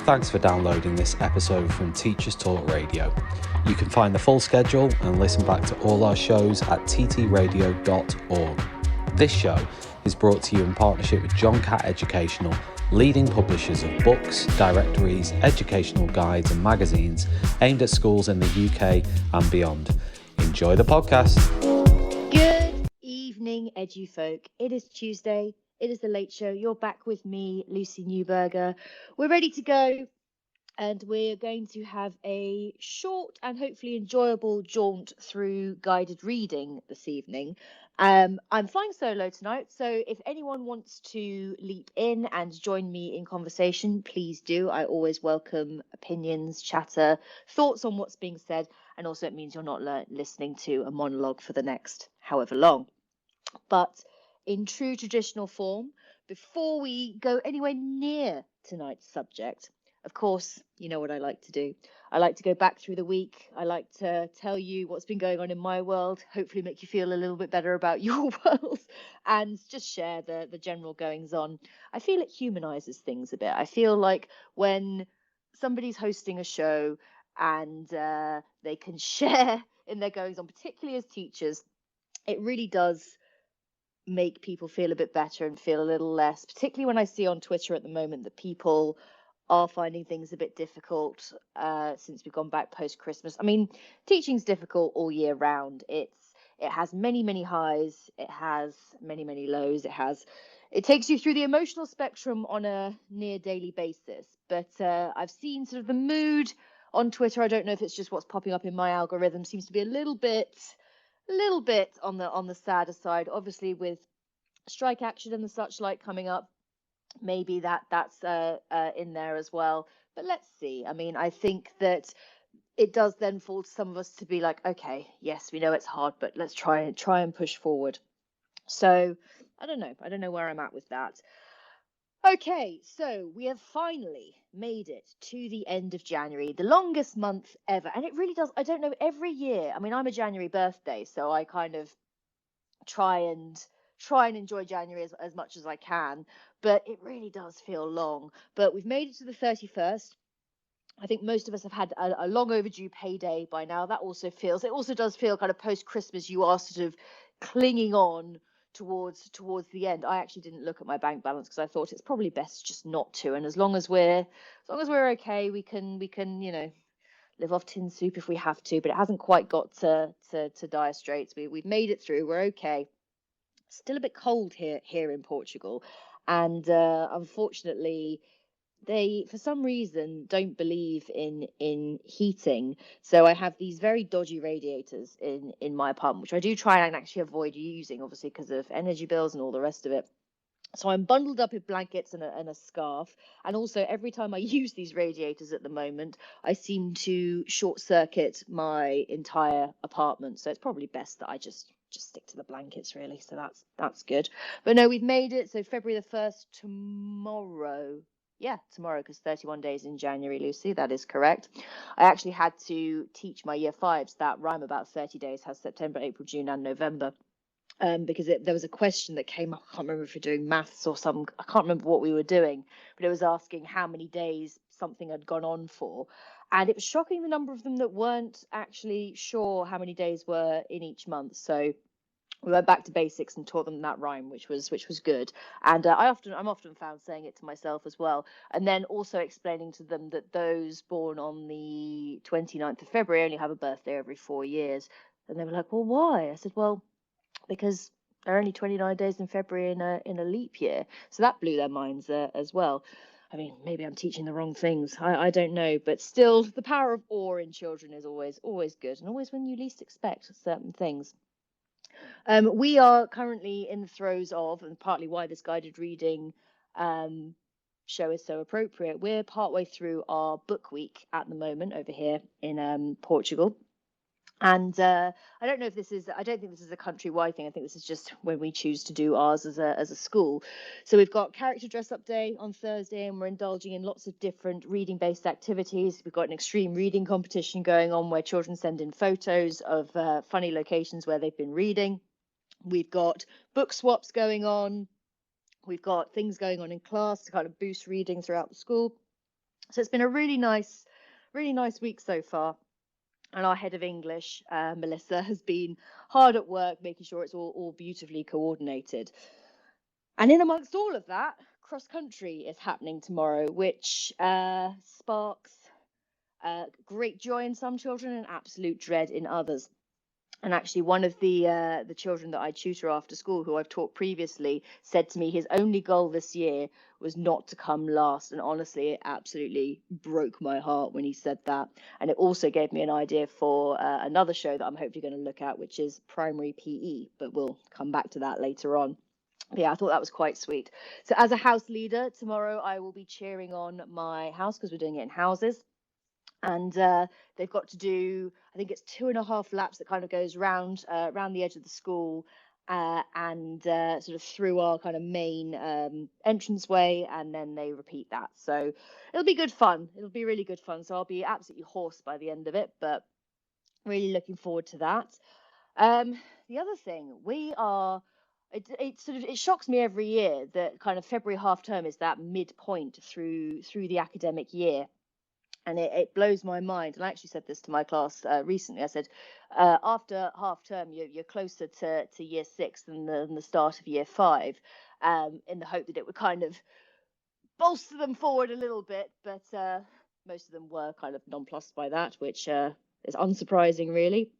Thanks for downloading this episode from Teachers Talk Radio. You can find the full schedule and listen back to all our shows at ttradio.org. This show is brought to you in partnership with John Catt Educational, leading publishers of books, directories, educational guides and magazines aimed at schools in the UK and beyond. Enjoy the podcast. Good evening, EduFolk. It is Tuesday. It is the Late Show. You're back with me, Lucy Neuburger. We're ready to go, and we're going to have a short and hopefully enjoyable jaunt through guided reading this evening. I'm flying solo tonight, so if anyone wants to leap in and join me in conversation, please do. I always welcome opinions, chatter, thoughts on what's being said, and also it means you're not listening to a monologue for the next however long. But in true traditional form, before we go anywhere near tonight's subject, of course, you know what I like to do. I like to go back through the week. I like to tell you what's been going on in my world, hopefully make you feel a little bit better about your world, and just share the general goings on. I feel it humanizes things a bit. I feel like when somebody's hosting a show and they can share in their goings on, particularly as teachers, it really does make people feel a bit better and feel a little less, particularly when I see on Twitter at the moment that people are finding things a bit difficult since we've gone back post-Christmas. I mean, teaching's difficult all year round. It has many highs, it has many lows, it takes you through the emotional spectrum on a near daily basis. But I've seen sort of the mood on Twitter, I don't know if it's just what's popping up in my algorithm, seems to be a little bit on the sadder side, obviously with strike action and the such like coming up. Maybe that's in there as well, but let's see. I mean, I think that it does then fall to some of us to be like, okay, yes, we know it's hard, but let's try and push forward. So I don't know where I'm at with that. Okay, so we have finally made it to the end of January, the longest month ever. And it really does, I don't know, every year. I mean, I'm a January birthday, so I kind of try and enjoy January as much as I can. But it really does feel long. But we've made it to the 31st. I think most of us have had a long overdue payday by now. It also does feel kind of post-Christmas, you are sort of clinging on towards the end. I actually didn't look at my bank balance because I thought it's probably best just not to. And as long as we're okay, we can live off tin soup if we have to. But it hasn't quite got to dire straits. We've made it through. We're okay. Still a bit cold here in Portugal, and unfortunately, they for some reason don't believe in heating. So I have these very dodgy radiators in my apartment, which I do try and actually avoid using, obviously because of energy bills and all the rest of it. So I'm bundled up in blankets and a scarf. And also every time I use these radiators at the moment, I seem to short circuit my entire apartment. So it's probably best that I just stick to the blankets, really. So that's good. But no, we've made it. So February the 1st, tomorrow. Yeah, tomorrow, because 31 days in January, Lucy, that is correct. I actually had to teach my year fives that rhyme about 30 days has September, April, June and November. Because there was a question that came up. I can't remember if we're doing maths or I can't remember what we were doing, but it was asking how many days something had gone on for. And it was shocking the number of them that weren't actually sure how many days were in each month. So we went back to basics and taught them that rhyme, which was good. And I'm often found saying it to myself as well. And then also explaining to them that those born on the 29th of February only have a birthday every 4 years. And they were like, well, why? I said, well, because there are only 29 days in February in a leap year. So that blew their minds as well. I mean, maybe I'm teaching the wrong things. I don't know. But still, the power of awe in children is always good, and always when you least expect certain things. We are currently in the throes of, and partly why this guided reading show is so appropriate, we're partway through our book week at the moment over here in Portugal. And I don't think this is a countrywide thing. I think this is just when we choose to do ours as a school. So we've got character dress up day on Thursday, and we're indulging in lots of different reading based activities. We've got an extreme reading competition going on where children send in photos of funny locations where they've been reading. We've got book swaps going on. We've got things going on in class to kind of boost reading throughout the school. So it's been a really nice week so far. And our head of English, Melissa, has been hard at work making sure it's all beautifully coordinated. And in amongst all of that, cross country is happening tomorrow, which sparks great joy in some children and absolute dread in others. And actually, one of the children that I tutor after school, who I've taught previously, said to me his only goal this year was not to come last. And honestly, it absolutely broke my heart when he said that. And it also gave me an idea for another show that I'm hopefully going to look at, which is primary PE. But we'll come back to that later on. Yeah, I thought that was quite sweet. So as a house leader, tomorrow I will be cheering on my house because we're doing it in houses. And they've got to do, I think it's 2.5 laps that kind of goes round the edge of the school and sort of through our kind of main entranceway, and then they repeat that. So it'll be good fun. It'll be really good fun. So I'll be absolutely hoarse by the end of it, but really looking forward to that. The other thing, it shocks me every year that kind of February half term is that midpoint through the academic year. And it blows my mind. And I actually said this to my class recently. I said, after half term, you're closer to year 6 than the start of year 5, in the hope that it would kind of bolster them forward a little bit. But most of them were kind of nonplussed by that, which is unsurprising, really.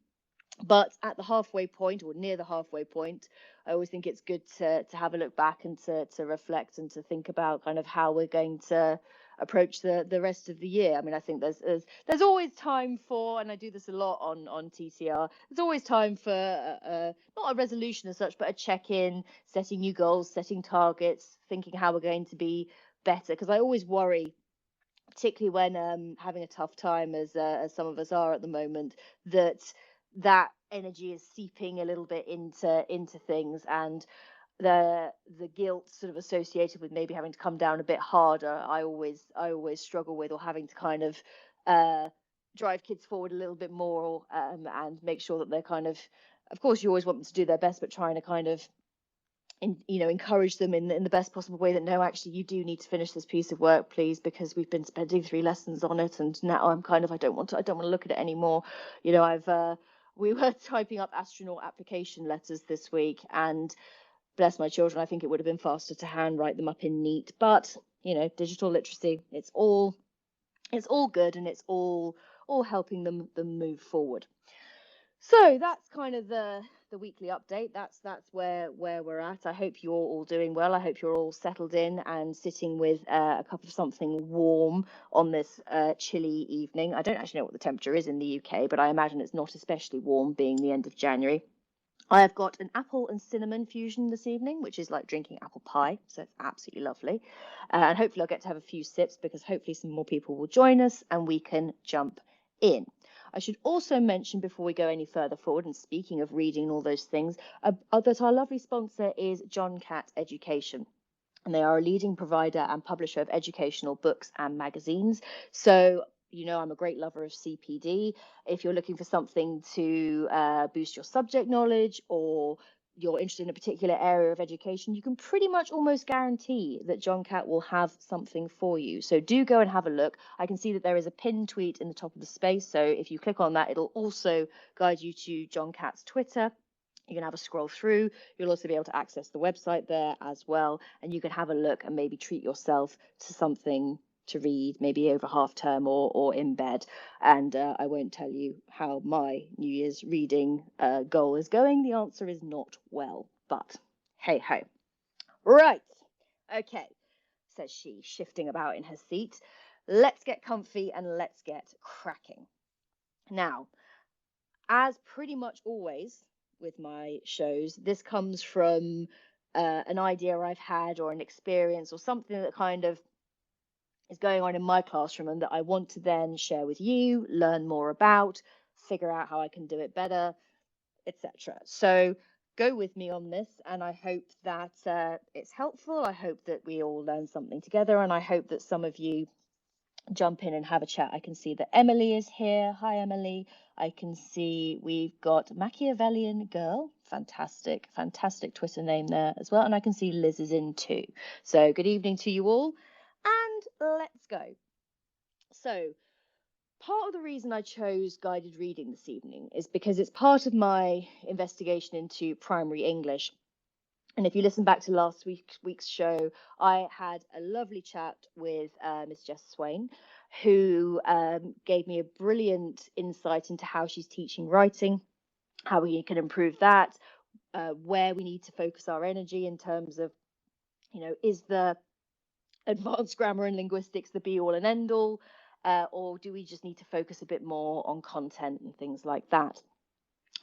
But at the halfway point, or near the halfway point, I always think it's good to have a look back and to reflect and to think about kind of how we're going to approach the rest of the year. I mean, I think there's always time for, and I do this a lot on TTR, there's always time for not a resolution as such, but a check-in, setting new goals, setting targets, thinking how we're going to be better. Because I always worry, particularly when having a tough time as some of us are at the moment, that energy is seeping a little bit into things, and the guilt sort of associated with maybe having to come down a bit harder, I always struggle with, or having to kind of drive kids forward a little bit more, and make sure that they're kind of course you always want them to do their best, but trying to kind of encourage them in the best possible way, that no, actually you do need to finish this piece of work, please, because we've been spending 3 lessons on it, and now I'm kind of, I don't want to look at it anymore. We were typing up astronaut application letters this week, and bless my children, I think it would have been faster to handwrite them up in neat, but digital literacy, it's all good, and it's all helping them move forward. So that's kind of the weekly update. That's where we're at. I hope you're all doing well. I hope you're all settled in and sitting with a cup of something warm on this chilly evening. I don't actually know what the temperature is in the UK, but I imagine it's not especially warm, being the end of January. I have got an apple and cinnamon fusion this evening, which is like drinking apple pie, so it's absolutely lovely. And hopefully I'll get to have a few sips, because hopefully some more people will join us and we can jump in. I should also mention, before we go any further forward, and speaking of reading and all those things, that our lovely sponsor is John Catt Education. And they are a leading provider and publisher of educational books and magazines. So I'm a great lover of CPD. If you're looking for something to boost your subject knowledge, or you're interested in a particular area of education, you can pretty much almost guarantee that John Catt will have something for you. So do go and have a look. I can see that there is a pinned tweet in the top of the space. So if you click on that, it'll also guide you to John Catt's Twitter. You can have a scroll through. You'll also be able to access the website there as well. And you can have a look and maybe treat yourself to something to read, maybe over half term or in bed. And I won't tell you how my New Year's reading goal is going. The answer is not well, but hey ho. Right. Okay, says she, shifting about in her seat. Let's get comfy and let's get cracking. Now, as pretty much always with my shows, this comes from an idea I've had, or an experience, or something that kind of is going on in my classroom, and that I want to then share with you, learn more about, figure out how I can do it better, etc. So go with me on this, and I hope that it's helpful. I hope that we all learn something together, and I hope that some of you jump in and have a chat. I can see that Emily is here. Hi, Emily. I can see we've got Machiavellian Girl. Fantastic Twitter name there as well. And I can see Liz is in too. So good evening to you all, and let's go. So part of the reason I chose guided reading this evening is because it's part of my investigation into primary English. And if you listen back to last week's show, I had a lovely chat with Miss Jess Swain, who gave me a brilliant insight into how she's teaching writing, how we can improve that, where we need to focus our energy in terms of, is the advanced grammar and linguistics the be all and end all, or do we just need to focus a bit more on content and things like that?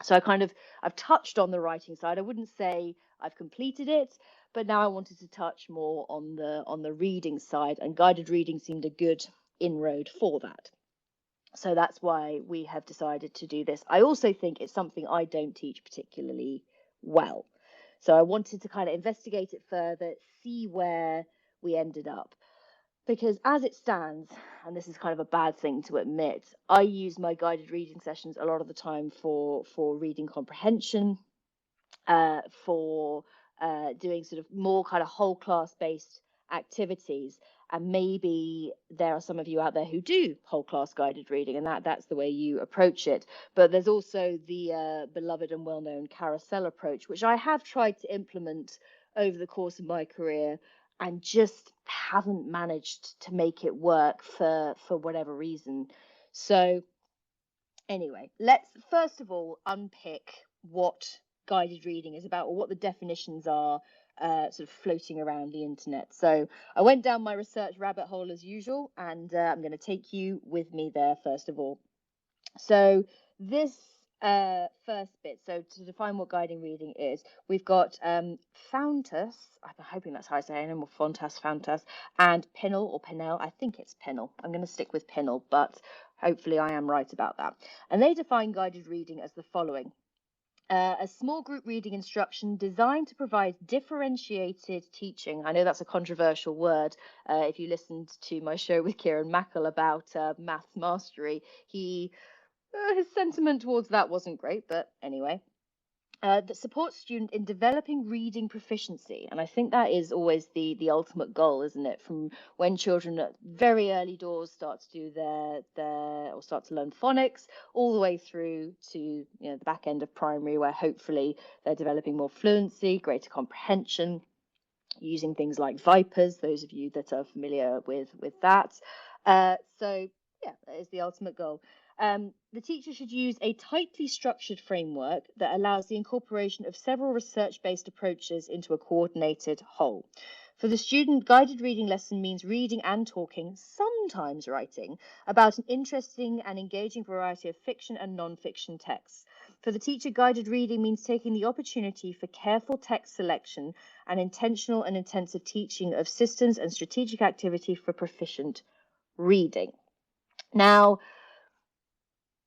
So I've touched on the writing side. I wouldn't say I've completed it, but now I wanted to touch more on the reading side, and guided reading seemed a good inroad for that. So that's why we have decided to do this. I also think it's something I don't teach particularly well. So I wanted to kind of investigate it further, see where we ended up. Because as it stands, and this is kind of a bad thing to admit, I use my guided reading sessions a lot of the time for reading comprehension, for doing sort of more kind of whole class based activities. And maybe there are some of you out there who do whole class guided reading, and that's the way you approach it. But there's also the beloved and well known carousel approach, which I have tried to implement over the course of my career and just haven't managed to make it work for whatever reason. So anyway, let's first of all unpick what guided reading is about, or what the definitions are sort of floating around the internet. So I went down my research rabbit hole as usual, and I'm going to take you with me there first of all. So this first bit, so to define what guiding reading is, we've got Fountas, I'm hoping that's how I say it, or Fountas, and Pinnell or Pinnell, I think it's Pinnell. I'm going to stick with Pinnell, but hopefully I am right about that. And they define guided reading as the following. A small group reading instruction designed to provide differentiated teaching. I know that's a controversial word. If you listened to my show with Kieran Mackle about maths mastery, his sentiment towards that wasn't great, but anyway. That supports student in developing reading proficiency, and I think that is always the ultimate goal, isn't it? From when children at very early doors start to do or start to learn phonics, all the way through to the back end of primary, where hopefully they're developing more fluency, greater comprehension, using things like Vipers. Those of you that are familiar with that. So yeah, that is the ultimate goal. The teacher should use a tightly structured framework that allows the incorporation of several research-based approaches into a coordinated whole. For the student, guided reading lesson means reading and talking, sometimes writing, about an interesting and engaging variety of fiction and non-fiction texts. For the teacher, guided reading means taking the opportunity for careful text selection and intentional and intensive teaching of systems and strategic activity for proficient reading. Now,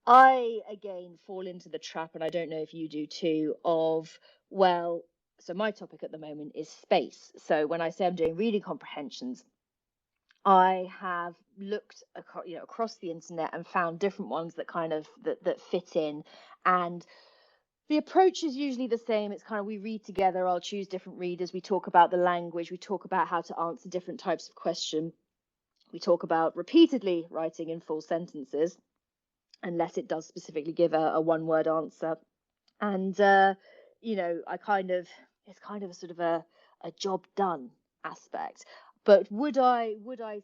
I, again, fall into the trap, and I don't know if you do too, of, so my topic at the moment is space. So when I say I'm doing reading comprehensions, I have looked across the internet and found different ones that kind of that fit in, and the approach is usually the same. It's kind of, we read together, I'll choose different readers, we talk about the language, we talk about how to answer different types of question, we talk about repeatedly writing in full sentences, unless it does specifically give a one-word answer. And it's kind of a sort of a job done aspect. But would I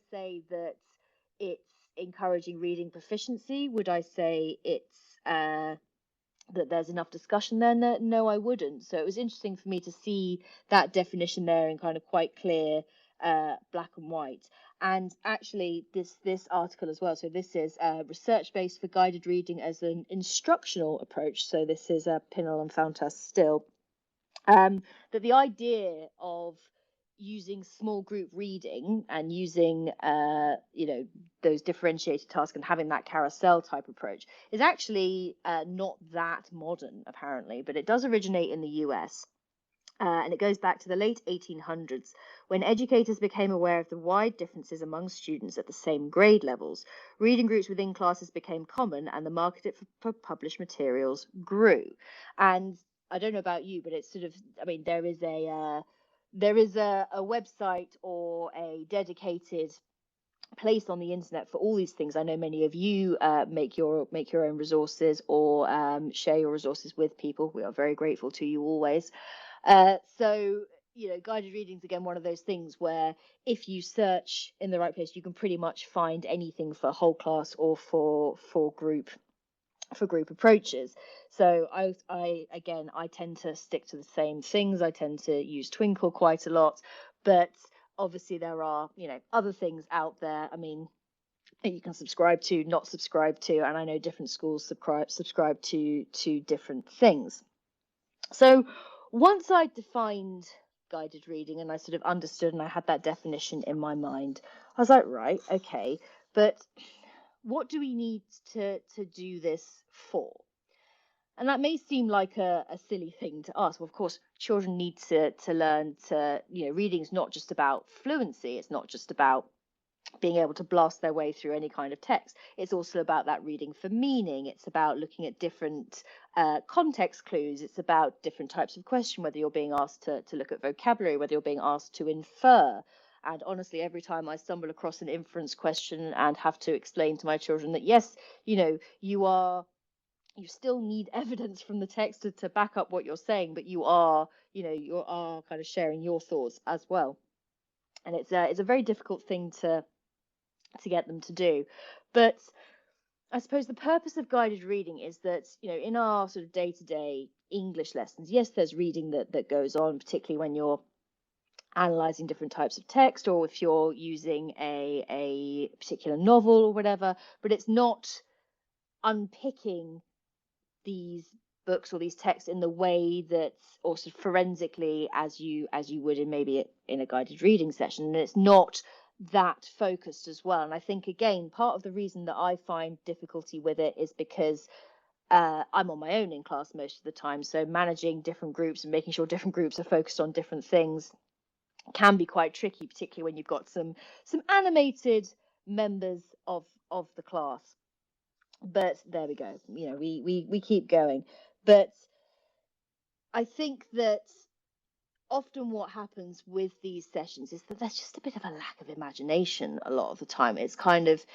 say that it's encouraging reading proficiency? Would I say it's that there's enough discussion there? No, I wouldn't. So it was interesting for me to see that definition there in kind of quite clear black and white. And actually this article as well, so this is research-based for guided reading as an instructional approach. So this is Pinnell and Fountas still. That the idea of using small group reading and using those differentiated tasks and having that carousel type approach is actually not that modern, apparently, but it does originate in the US. And it goes back to the late 1800s, when educators became aware of the wide differences among students at the same grade levels. Reading groups within classes became common, and the market for published materials grew. And I don't know about you, but it's sort of, I mean, there is a website or a dedicated place on the internet for all these things. I know many of you make your own resources, or share your resources with people. We are very grateful to you always. So, guided reading's again one of those things where if you search in the right place, you can pretty much find anything for whole class or for group approaches. So I tend to stick to the same things. I tend to use Twinkle quite a lot, but obviously there are other things out there. I mean, you can subscribe to, not subscribe to, and I know different schools subscribe to different things. So once I defined guided reading and I sort of understood and I had that definition in my mind, I was like, right, okay, but what do we need to do this for? And that may seem like a silly thing to ask. Well, of course, children need to learn to, reading is not just about fluency. It's not just about being able to blast their way through any kind of text. It's also about that reading for meaning. It's about looking at different context clues. It's about different types of question, whether you're being asked to look at vocabulary, whether you're being asked to infer. And honestly, every time I stumble across an inference question and have to explain to my children that, yes, you still need evidence from the text to back up what you're saying, but you are kind of sharing your thoughts as well. And it's a very difficult thing to get them to do. But I suppose the purpose of guided reading is that, in our sort of day-to-day English lessons, yes, there's reading that goes on, particularly when you're analyzing different types of text, or if you're using a particular novel or whatever, but it's not unpicking these books or these texts in the way that, or sort of forensically, as you would in a guided reading session. And it's not that focused as well. And I think, again, part of the reason that I find difficulty with it is because I'm on my own in class most of the time. So managing different groups and making sure different groups are focused on different things can be quite tricky, particularly when you've got some animated members of the class. But there we go. We keep going. But I think that often what happens with these sessions is that there's just a bit of a lack of imagination a lot of the time. It's kind of,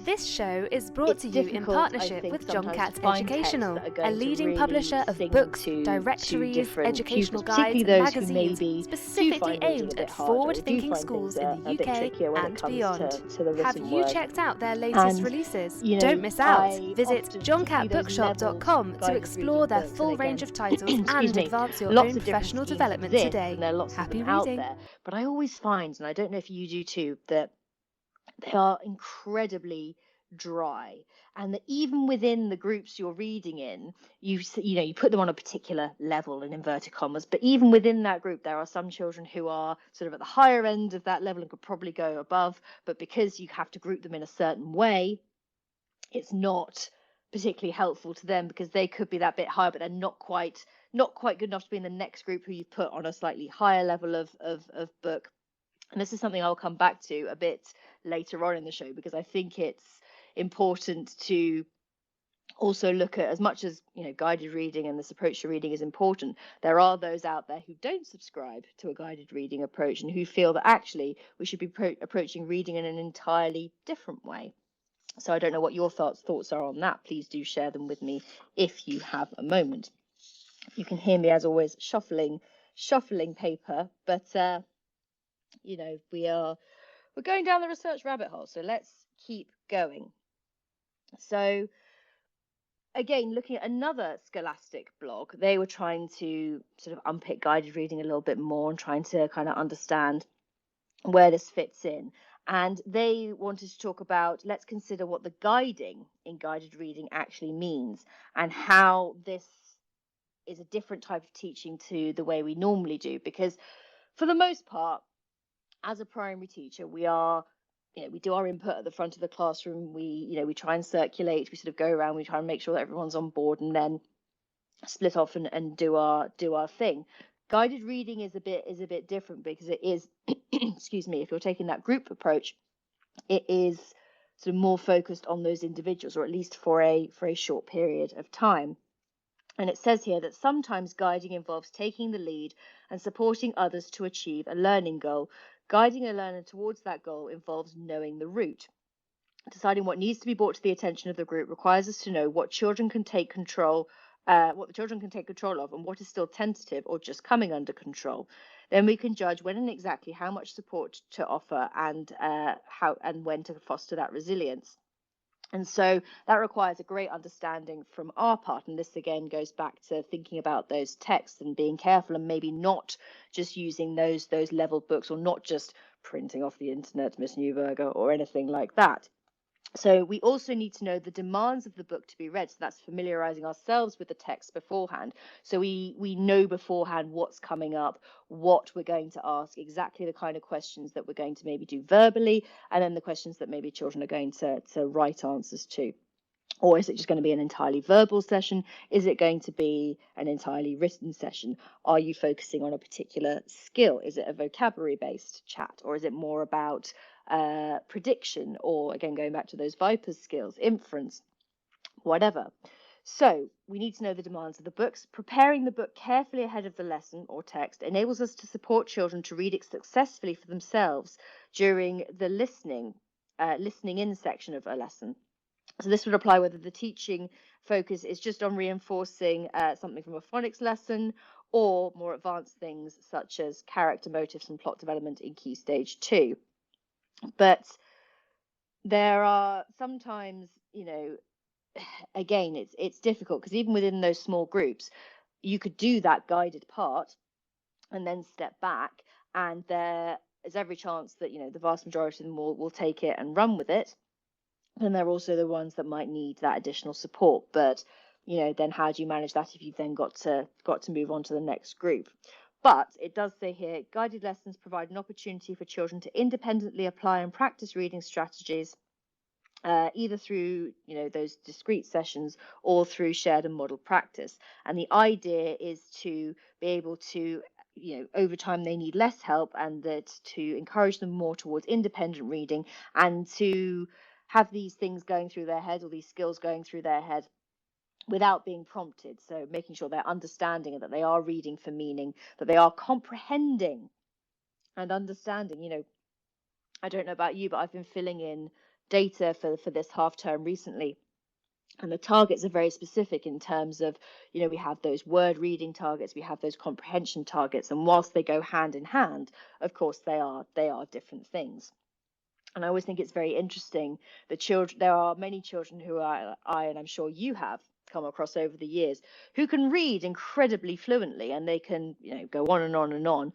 This show is brought to you in partnership with John Catt Educational, a leading publisher of books, directories, educational guides and magazines specifically aimed at forward-thinking schools in the UK and beyond. Have you checked out their latest releases? Don't miss out. Visit johncattbookshop.com to explore their full range of titles and advance your own professional development today. Happy reading. But I always find, and I don't know if you do too, that they are incredibly dry, and that even within the groups you're reading in, you put them on a particular level in inverted commas, but even within that group there are some children who are sort of at the higher end of that level and could probably go above, but because you have to group them in a certain way, it's not particularly helpful to them because they could be that bit higher, but they're not quite good enough to be in the next group who you've put on a slightly higher level of book. And this is something I'll come back to a bit later on in the show, because I think it's important to also look at, as much as guided reading and this approach to reading is important, there are those out there who don't subscribe to a guided reading approach and who feel that actually we should be approaching reading in an entirely different way. So I don't know what your thoughts are on that. Please do share them with me if you have a moment. You can hear me, as always, shuffling paper, but we're going down the research rabbit hole, so let's keep going. So again, looking at another Scholastic blog, they were trying to sort of unpick guided reading a little bit more and trying to kind of understand where this fits in. And they wanted to talk about, let's consider what the guiding in guided reading actually means and how this is a different type of teaching to the way we normally do. Because for the most part, as a primary teacher, we do our input at the front of the classroom. We try and circulate. We sort of go around. We try and make sure that everyone's on board, and then split off and do our thing. Guided reading is a bit different because it is, excuse me, if you're taking that group approach, it is sort of more focused on those individuals, or at least for a short period of time. And it says here that sometimes guiding involves taking the lead and supporting others to achieve a learning goal. Guiding a learner towards that goal involves knowing the route. Deciding what needs to be brought to the attention of the group requires us to know what children can take control, what the children can take control of, and what is still tentative or just coming under control. Then we can judge when and exactly how much support to offer and how and when to foster that resilience. And so that requires a great understanding from our part. And this again goes back to thinking about those texts and being careful and maybe not just using those level books or not just printing off the internet, Miss Neuburger, or anything like that. So we also need to know the demands of the book to be read. So that's familiarizing ourselves with the text beforehand. So we know beforehand what's coming up, what we're going to ask, exactly the kind of questions that we're going to maybe do verbally, and then the questions that maybe children are going to write answers to. Or is it just going to be an entirely verbal session? Is it going to be an entirely written session? Are you focusing on a particular skill? Is it a vocabulary-based chat? Or is it more about prediction? Or again, going back to those Vipers skills, inference, whatever. So we need to know the demands of the books. Preparing the book carefully ahead of the lesson or text enables us to support children to read it successfully for themselves during the listening in section of a lesson. So this would apply whether the teaching focus is just on reinforcing something from a phonics lesson or more advanced things such as character motives and plot development in Key Stage 2. But there are sometimes, again, it's difficult because even within those small groups, you could do that guided part and then step back, and there is every chance that, the vast majority of them will take it and run with it. And they're also the ones that might need that additional support. But, then how do you manage that if you've then got to move on to the next group? But it does say here, guided lessons provide an opportunity for children to independently apply and practice reading strategies, either through, those discrete sessions or through shared and model practice. And the idea is to be able to, over time they need less help, and that to encourage them more towards independent reading and to have these things going through their head, or these skills going through their head without being prompted. So making sure they're understanding and that they are reading for meaning, that they are comprehending and understanding. I don't know about you, but I've been filling in data for this half term recently. And the targets are very specific in terms of, we have those word reading targets, we have those comprehension targets. And whilst they go hand in hand, of course, they are different things. And I always think it's very interesting that there are many children who and I'm sure you have come across over the years, who can read incredibly fluently, and they can, go on and on and on.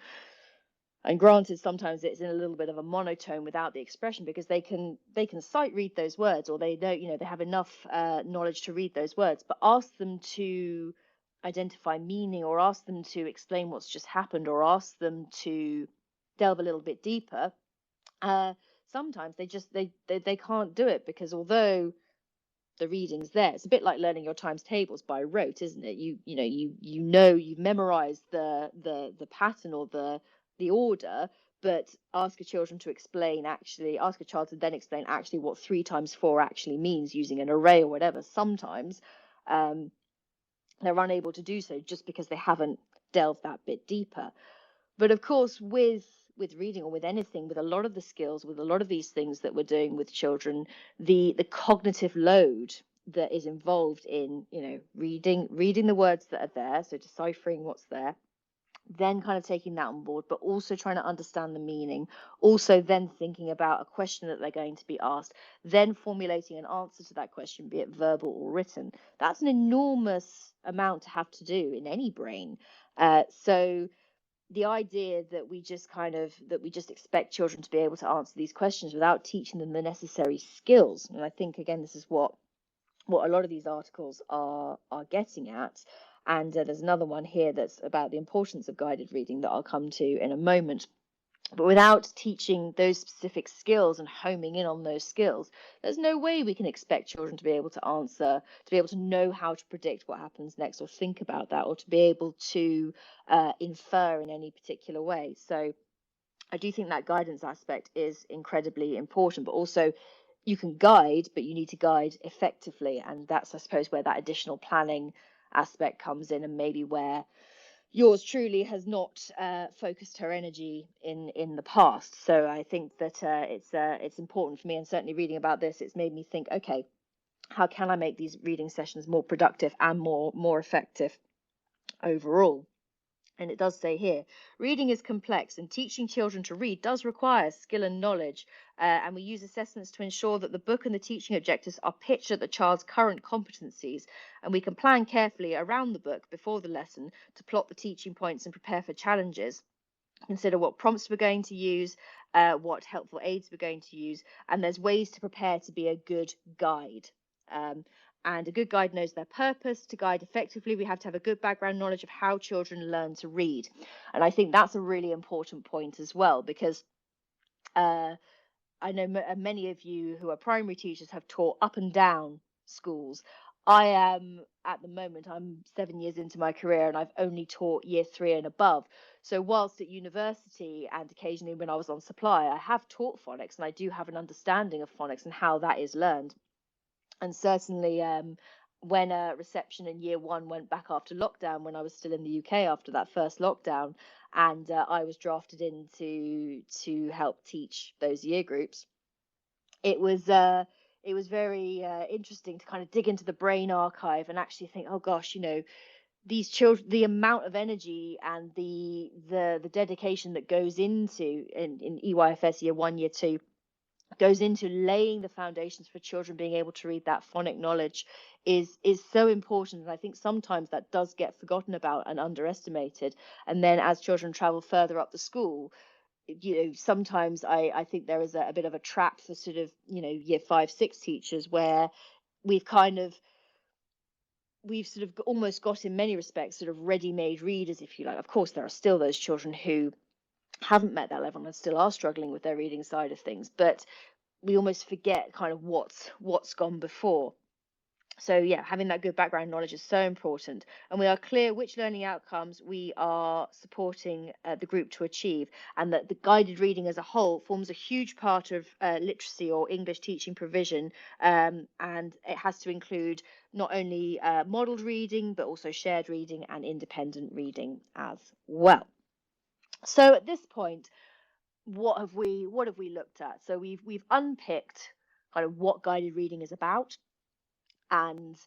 And granted, sometimes it's in a little bit of a monotone without the expression, because they can sight read those words, or they know, they have enough knowledge to read those words. But ask them to identify meaning, or ask them to explain what's just happened, or ask them to delve a little bit deeper. Sometimes they can't do it, because although the reading's there, it's a bit like learning your times tables by rote, isn't it? You've memorized the pattern or the order, but ask a child to then explain actually what 3 times 4 actually means using an array or whatever. Sometimes they're unable to do so just because they haven't delved that bit deeper. But of course, with reading, or with anything, with a lot of the skills, with a lot of these things that we're doing with children, the cognitive load that is involved in, reading the words that are there, so deciphering what's there, then kind of taking that on board, but also trying to understand the meaning, also then thinking about a question that they're going to be asked, then formulating an answer to that question, be it verbal or written. That's an enormous amount to have to do in any brain. So the idea that we just expect children to be able to answer these questions without teaching them the necessary skills, and I think again this is what a lot of these articles are getting at. And there's another one here that's about the importance of guided reading that I'll come to in a moment. But without teaching those specific skills and homing in on those skills, there's no way we can expect children to be able to answer, to be able to know how to predict what happens next, or think about that, or to be able to infer in any particular way. So I do think that guidance aspect is incredibly important, but also you can guide, but you need to guide effectively. And that's, I suppose, where that additional planning aspect comes in, and maybe where yours truly has not focused her energy in the past. So I think that it's important for me, and certainly reading about this, it's made me think, okay, how can I make these reading sessions more productive and more effective overall? And it does say here, reading is complex, and teaching children to read does require skill and knowledge. And we use assessments to ensure that the book and the teaching objectives are pitched at the child's current competencies. And we can plan carefully around the book before the lesson to plot the teaching points and prepare for challenges. Consider what prompts we're going to use, what helpful aids we're going to use, and there's ways to prepare to be a good guide. And a good guide knows their purpose. To guide effectively, we have to have a good background knowledge of how children learn to read. And I think that's a really important point as well, because I know many of you who are primary teachers have taught up and down schools. I am, at the moment, I'm 7 years into my career, and I've only taught year 3 and above. So whilst at university and occasionally when I was on supply, I have taught phonics, and I do have an understanding of phonics and how that is learned. And certainly when reception in year 1 went back after lockdown, when I was still in the UK after that first lockdown, and I was drafted in to help teach those year groups, it was very interesting to kind of dig into the brain archive and actually think, oh gosh, these children, the amount of energy and the dedication that goes into in EYFS year 1, year 2, goes into laying the foundations for children being able to read that phonic knowledge is so important. And I think sometimes that does get forgotten about and underestimated. And then as children travel further up the school, sometimes I think there is a bit of a trap for sort of, year 5, 6 teachers, where we've sort of almost got, in many respects, sort of ready-made readers, if you like. Of course, there are still those children who haven't met that level and still are struggling with their reading side of things, but we almost forget kind of what's gone before. So yeah, having that good background knowledge is so important, and we are clear which learning outcomes we are supporting the group to achieve, and that the guided reading as a whole forms a huge part of literacy or English teaching provision, and it has to include not only modelled reading but also shared reading and independent reading as well. So at this point, what have we looked at? So we've unpicked kind of what guided reading is about, and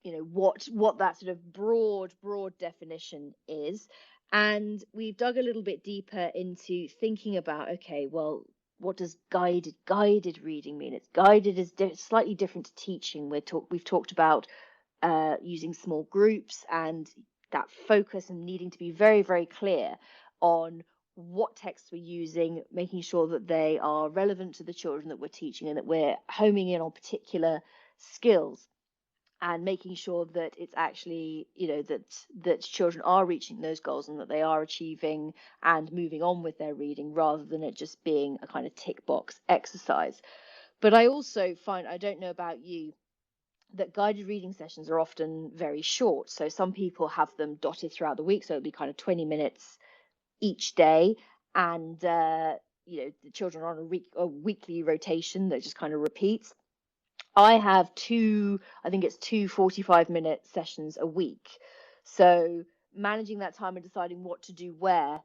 what that sort of broad definition is, and we've dug a little bit deeper into thinking about, okay, well, what does guided reading mean? It's guided is slightly different to teaching. We've talked about using small groups and that focus and needing to be very, very clear on what texts we're using, making sure that they are relevant to the children that we're teaching and that we're homing in on particular skills, and making sure that it's actually, that children are reaching those goals and that they are achieving and moving on with their reading, rather than it just being a kind of tick box exercise. But I also find, I don't know about you, that guided reading sessions are often very short. So some people have them dotted throughout the week, so it'll be kind of 20 minutes each day, and the children are on a weekly rotation that just kind of repeats. I have two 45-minute sessions a week. So managing that time and deciding what to do where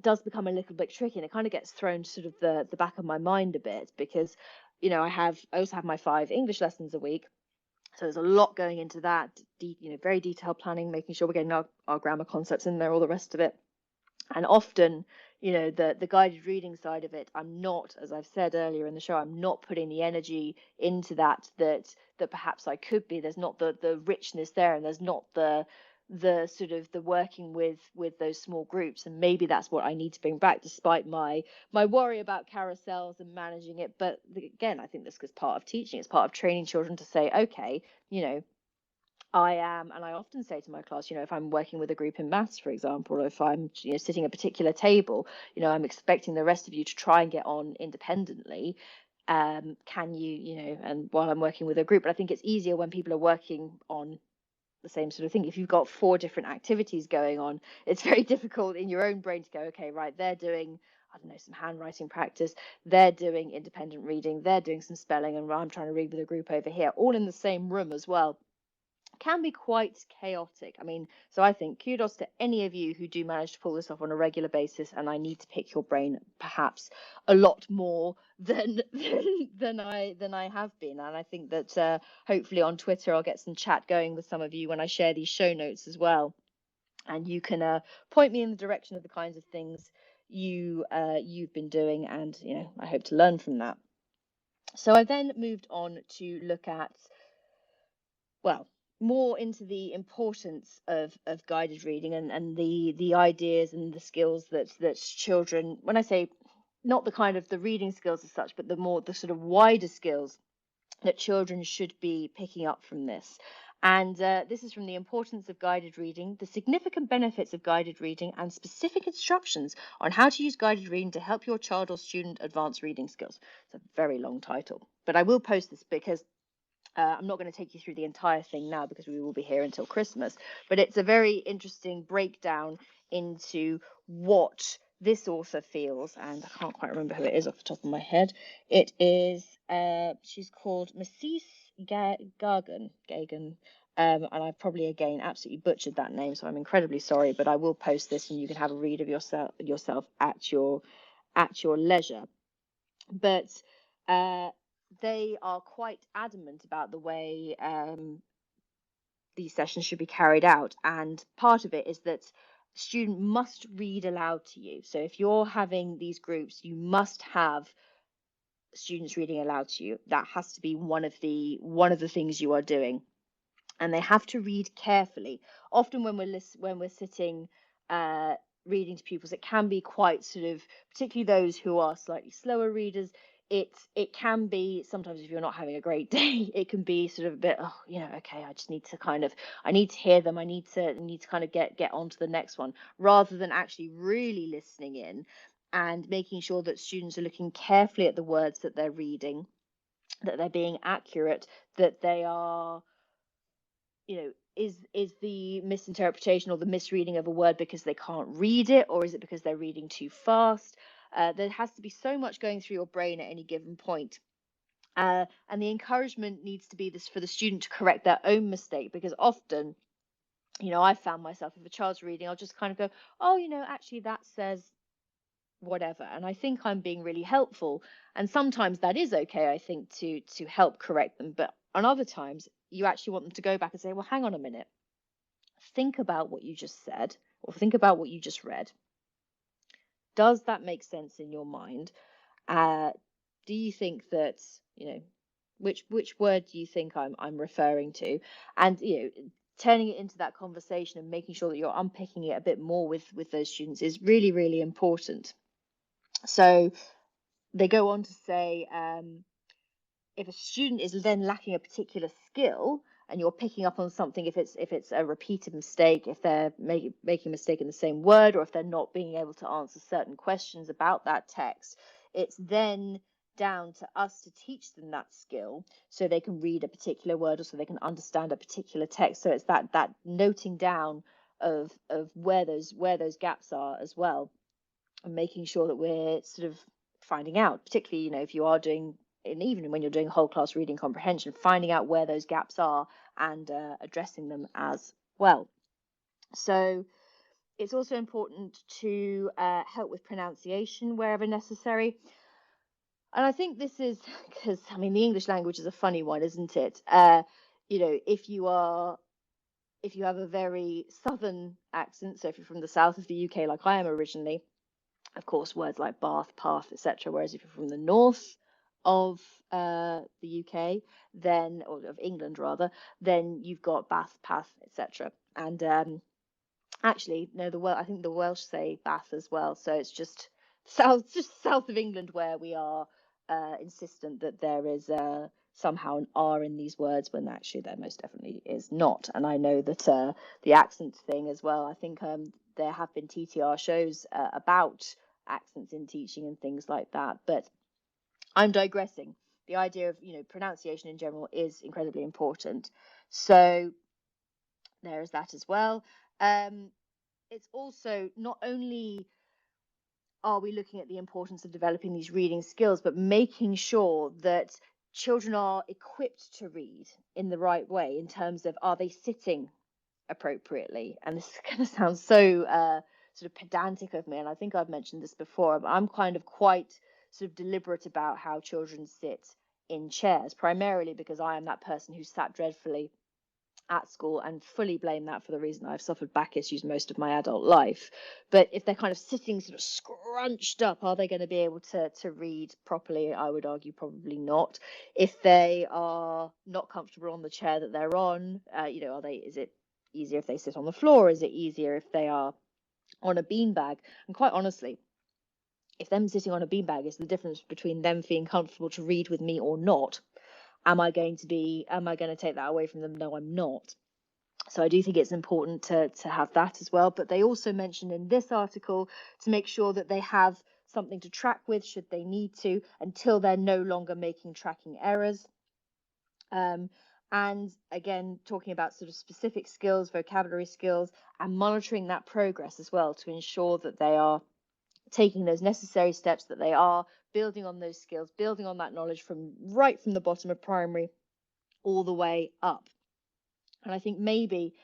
does become a little bit tricky, and it kind of gets thrown to sort of the back of my mind a bit, because I also have my 5 English lessons a week. So there's a lot going into that, very detailed planning, making sure we're getting our grammar concepts in there, all the rest of it. And often, the guided reading side of it, I'm not, as I've said earlier in the show, I'm not putting the energy into that perhaps I could be. There's not the richness there, and there's not the sort of the working with those small groups. And maybe that's what I need to bring back, despite my worry about carousels and managing it. But again, I think this is part of teaching. It's part of training children to say, okay, I am, and I often say to my class, if I'm working with a group in maths, for example, or if I'm sitting at a particular table, I'm expecting the rest of you to try and get on independently. Can you, and while I'm working with a group, but I think it's easier when people are working on the same sort of thing. If you've got 4 different activities going on, it's very difficult in your own brain to go, okay, right, they're doing, I don't know, some handwriting practice, they're doing independent reading, they're doing some spelling, and I'm trying to read with a group over here, all in the same room as well. can be quite chaotic. I mean, so I think kudos to any of you who do manage to pull this off on a regular basis, and I need to pick your brain perhaps a lot more than I have been. And I think that hopefully on Twitter I'll get some chat going with some of you when I share these show notes as well, and you can point me in the direction of the kinds of things you've been doing, and I hope to learn from that. So I then moved on to look at, well, more into the importance of guided reading and the ideas and the skills that children, when I say not the kind of the reading skills as such, but the sort of wider skills that children should be picking up from this. And this is from The Importance of Guided Reading, the significant benefits of guided reading, and specific instructions on how to use guided reading to help your child or student advance reading skills. It's a very long title, but I will post this because I'm not going to take you through the entire thing now because we will be here until Christmas, but it's a very interesting breakdown into what this author feels, and I can't quite remember who it is off the top of my head. It is, she's called Mrs. Gagan, and I've probably again absolutely butchered that name, so I'm incredibly sorry, but I will post this and you can have a read of yourself at your leisure. But they are quite adamant about the way these sessions should be carried out, and part of it is that student must read aloud to you. So if you're having these groups, you must have students reading aloud to you. That has to be one of the things you are doing, and they have to read carefully. Often when we're sitting reading to pupils, it can be quite sort of, particularly those who are slightly slower readers, it can be sometimes, if you're not having a great day, it can be sort of a bit, okay, I just need to I need to hear them, I need to kind of get on to the next one, rather than actually really listening in and making sure that students are looking carefully at the words that they're reading, that they're being accurate, that they are, is the misinterpretation or the misreading of a word because they can't read it, or is it because they're reading too fast? There has to be so much going through your brain at any given point. And the encouragement needs to be this for the student to correct their own mistake, because often, I found myself, if a child's reading, I'll just kind of go, oh, actually that says whatever, and I think I'm being really helpful. And sometimes that is okay, I think, to help correct them. But on other times, you actually want them to go back and say, well, hang on a minute. Think about what you just said, or think about what you just read. Does that make sense in your mind? Do you think that, which word do you think I'm referring to? And, turning it into that conversation and making sure that you're unpicking it a bit more with those students is really, really important. So they go on to say, if a student is then lacking a particular skill, and you're picking up on something, if it's a repeated mistake, if they're making a mistake in the same word, or if they're not being able to answer certain questions about that text, it's then down to us to teach them that skill so they can read a particular word, or so they can understand a particular text. So it's that noting down of where those gaps are as well, and making sure that we're sort of finding out, particularly, if you are doing, and even when you're doing whole class reading comprehension, finding out where those gaps are and addressing them as well. So it's also important to help with pronunciation wherever necessary. And I think this is because, the English language is a funny one, isn't it? If you have a very southern accent, so if you're from the south of the UK like I am originally, of course, words like bath, path, etc. Whereas if you're from the north of the UK, then, or of England rather, then you've got bath, path, etc. And actually, no, I think the Welsh say bath as well. So it's just south of England where we are insistent that there is somehow an R in these words, when actually there most definitely is not. And I know that the accent thing as well, I think there have been TTR shows about accents in teaching and things like that, but I'm digressing. The idea of pronunciation in general is incredibly important, so there is that as well. It's also, not only are we looking at the importance of developing these reading skills, but making sure that children are equipped to read in the right way in terms of, are they sitting appropriately? And this is going to sound so sort of pedantic of me, and I think I've mentioned this before, but I'm kind of quite sort of deliberate about how children sit in chairs, primarily because I am that person who sat dreadfully at school and fully blame that for the reason I've suffered back issues most of my adult life. But if they're kind of sitting sort of scrunched up, are they going to be able to read properly? I would argue probably not. If they are not comfortable on the chair that they're on, is it easier if they sit on the floor? Is it easier if they are on a beanbag? And quite honestly, if them sitting on a beanbag is the difference between them feeling comfortable to read with me or not, am I going to take that away from them? No, I'm not. So I do think it's important to have that as well. But they also mentioned in this article to make sure that they have something to track with should they need to, until they're no longer making tracking errors. And again, talking about sort of specific skills, vocabulary skills, and monitoring that progress as well to ensure that they are taking those necessary steps, that they are building on those skills, building on that knowledge from the bottom of primary all the way up. And I think maybe,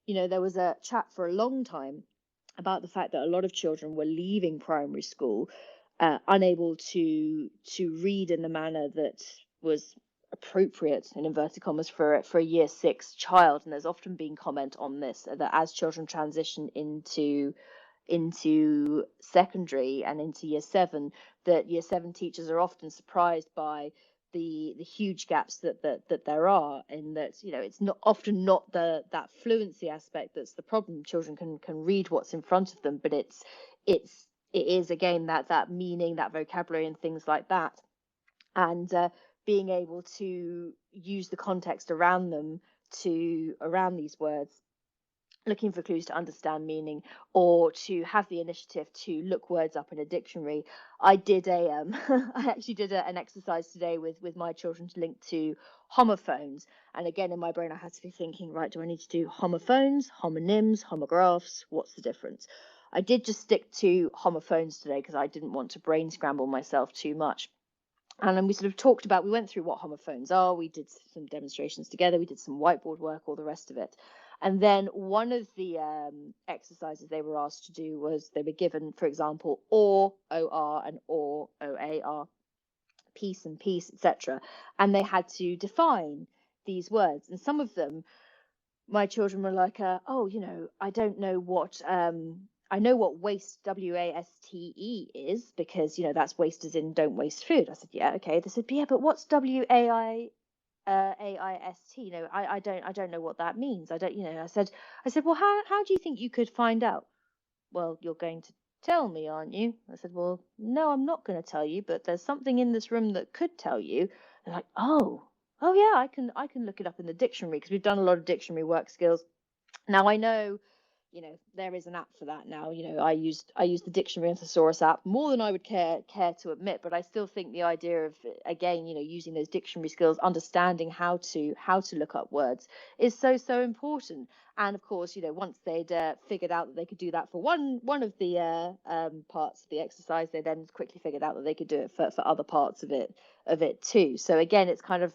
there was a chat for a long time about the fact that a lot of children were leaving primary school unable to read in the manner that was appropriate, in inverted commas, for a year 6 child. And there's often been comment on this, that as children transition into secondary and into year 7, that year 7 teachers are often surprised by the huge gaps that there are, in that it's not that fluency aspect that's the problem. Children can read what's in front of them, but it is again that meaning, that vocabulary and things like that, and being able to use the context around these words, looking for clues to understand meaning, or to have the initiative to look words up in a dictionary. I did I actually did an exercise today with my children to link to homophones, and again in my brain I had to be thinking, right, do I need to do homophones, homonyms, homographs? What's the difference? I did just stick to homophones today because I didn't want to brain scramble myself too much. And then we sort of we went through what homophones are, we did some demonstrations together, we did some whiteboard work, all the rest of it. And then one of the exercises they were asked to do was, they were given, for example, or, O-R, and or, O-A-R, peace and peace, etc. And they had to define these words. And some of them, my children were like, I don't know what... I know what waste, W-A-S-T-E, is, because, that's waste as in don't waste food. I said, yeah, okay. They said, yeah, but what's W-A-I-S-T? I don't know what that means. I don't, I said, well, how do you think you could find out? Well, you're going to tell me, aren't you? I said, well, no, I'm not going to tell you, but there's something in this room that could tell you. They're like, oh yeah, I can look it up in the dictionary, because we've done a lot of dictionary work skills. Now I know, there is an app for that now. I use the Dictionary and Thesaurus app more than I would care to admit, but I still think the idea of, again, using those dictionary skills, understanding how to look up words, is so important. And of course, once they'd figured out that they could do that for one of the parts of the exercise, they then quickly figured out that they could do it for other parts of it too. So again, it's kind of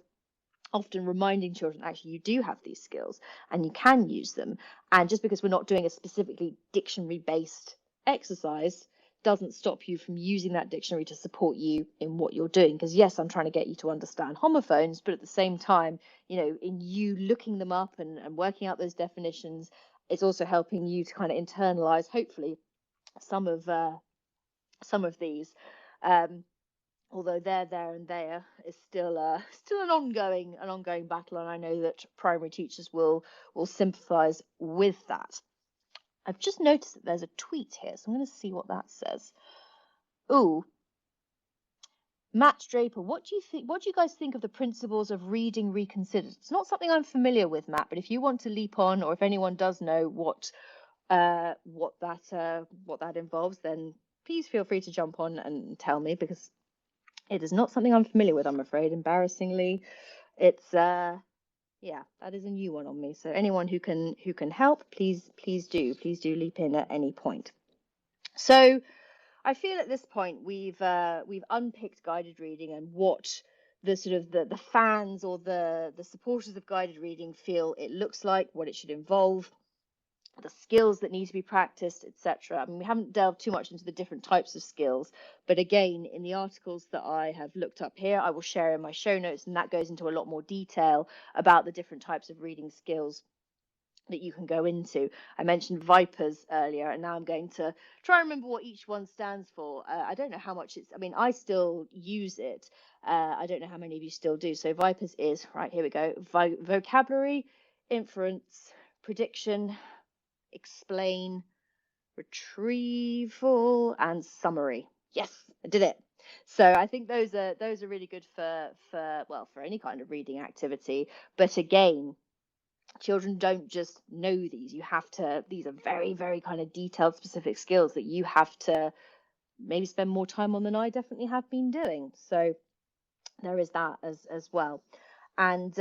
often reminding children, actually, you do have these skills and you can use them. And just because we're not doing a specifically dictionary-based exercise doesn't stop you from using that dictionary to support you in what you're doing. Because yes, I'm trying to get you to understand homophones, but at the same time, in you looking them up and working out those definitions, it's also helping you to kind of internalize, hopefully, some of these. Although there and there is still an ongoing battle, and I know that primary teachers will sympathise with that. I've just noticed that there's a tweet here, so I'm going to see what that says. Ooh, Matt Draper, what do you guys think of the principles of reading reconsidered? It's not something I'm familiar with, Matt, but if you want to leap on, or if anyone does know what that involves, then please feel free to jump on and tell me, because it is not something I'm familiar with, I'm afraid. Embarrassingly, it's that is a new one on me. So anyone who can help, please do leap in at any point. So I feel at this point we've unpicked guided reading and what the fans or the supporters of guided reading feel it looks like, what it should involve, the skills that need to be practiced, etc. I mean, we haven't delved too much into the different types of skills, but again, in the articles that I have looked up here, I will share in my show notes, and that goes into a lot more detail about the different types of reading skills that you can go into. I mentioned Vipers earlier, and now I'm going to try and remember what each one stands for. I don't know how much I mean, I still use it. I don't know how many of you still do. So Vipers is, right, here we go, vocabulary, inference, prediction, explain, retrieval, and summary. Yes, I did it. So I think those are really good for any kind of reading activity. But again, children don't just know these. These are very, very kind of detailed, specific skills that you have to maybe spend more time on than I definitely have been doing. So there is that as well. And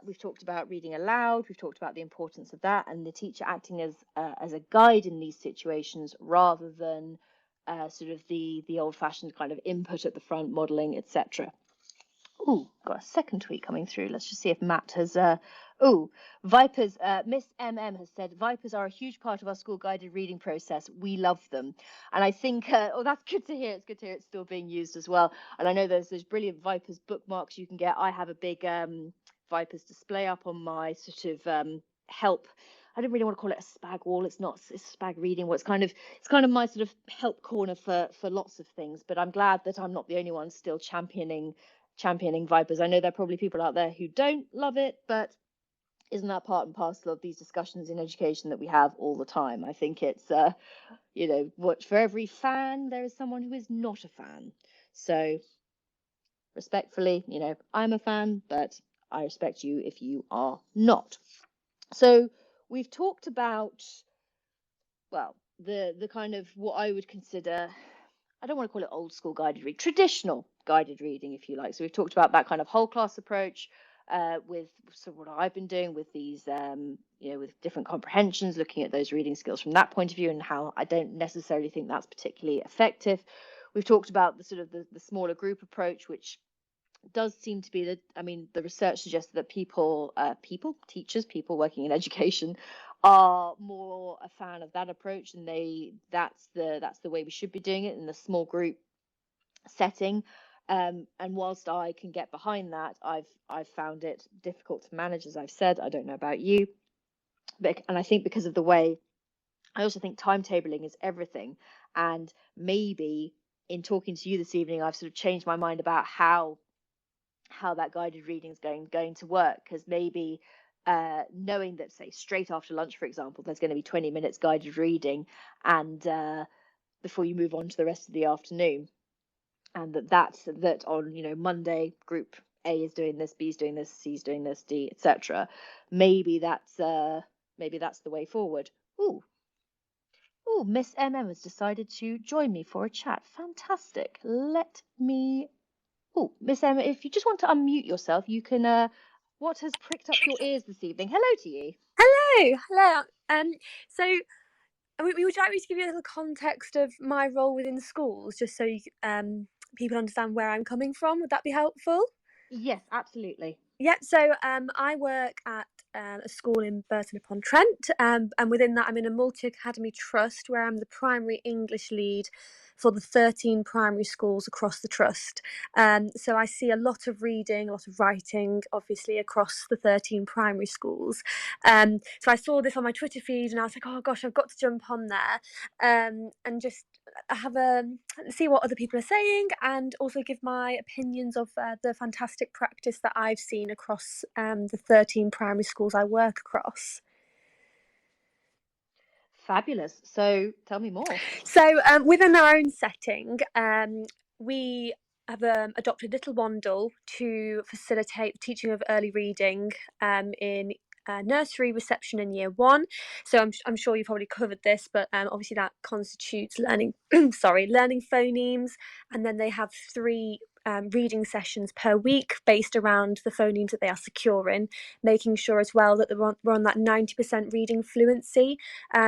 we've talked about reading aloud. We've talked about the importance of that, and the teacher acting as a guide in these situations rather than sort of the old-fashioned kind of input at the front, modelling, etc. Oh, got a second tweet coming through. Let's just see if Matt has. Vipers. Miss MM has said Vipers are a huge part of our school guided reading process. We love them, and I think. That's good to hear. It's good to hear it's still being used as well. And I know there's those brilliant Vipers bookmarks you can get. I have a big Vipers display up on my sort of help. I don't really want to call it a spag wall. It's not. It's spag reading. Well, it's kind of my sort of help corner for lots of things. But I'm glad that I'm not the only one still championing Vipers. I know there are probably people out there who don't love it, but isn't that part and parcel of these discussions in education that we have all the time? I think it's, what for every fan, there is someone who is not a fan. So respectfully, I'm a fan, but I respect you if you are not. So we've talked about, well, the kind of what I would consider, I don't want to call it old school guided reading, traditional guided reading, if you like. So we've talked about that kind of whole class approach with what I've been doing with these, with different comprehensions, looking at those reading skills from that point of view, and how I don't necessarily think that's particularly effective. We've talked about the sort of the smaller group approach, which does seem to be the research suggests that teachers, people working in education are more a fan of that approach, and that's the way we should be doing it in the small group setting. And whilst I can get behind that, I've found it difficult to manage, as I've said. I don't know about you, and I think because of the way, I also think timetabling is everything. And maybe in talking to you this evening, I've sort of changed my mind about how that guided reading is going to work, because maybe knowing that, say, straight after lunch, for example, there's going to be 20 minutes guided reading, and before you move on to the rest of the afternoon, and that on Monday group A is doing this, B is doing this, C is doing this, D, etc. Maybe that's the way forward. Ooh, Miss MM has decided to join me for a chat. Fantastic. Let me. Oh, Miss Emma, if you just want to unmute yourself, you can. What has pricked up your ears this evening? Hello to you. Hello. So would you like me to give you a little context of my role within schools, just so people understand where I'm coming from? Would that be helpful? Yes, absolutely. Yeah. So I work at a school in Burton-upon-Trent, and within that, I'm in a multi-academy trust where I'm the primary English lead for the 13 primary schools across the trust. So I see a lot of reading, a lot of writing, obviously, across the 13 primary schools. So I saw this on my Twitter feed, and I was like, oh gosh, I've got to jump on there and just have see what other people are saying, and also give my opinions of the fantastic practice that I've seen across the 13 primary schools I work across. Fabulous. So tell me more. So within our own setting, we have adopted Little Wandle to facilitate the teaching of early reading in nursery, reception and year 1. So I'm sure you've probably covered this, but obviously that constitutes learning learning phonemes, and then they have 3 reading sessions per week based around the phonemes that they are secure in, making sure as well that we're on that 90% reading fluency.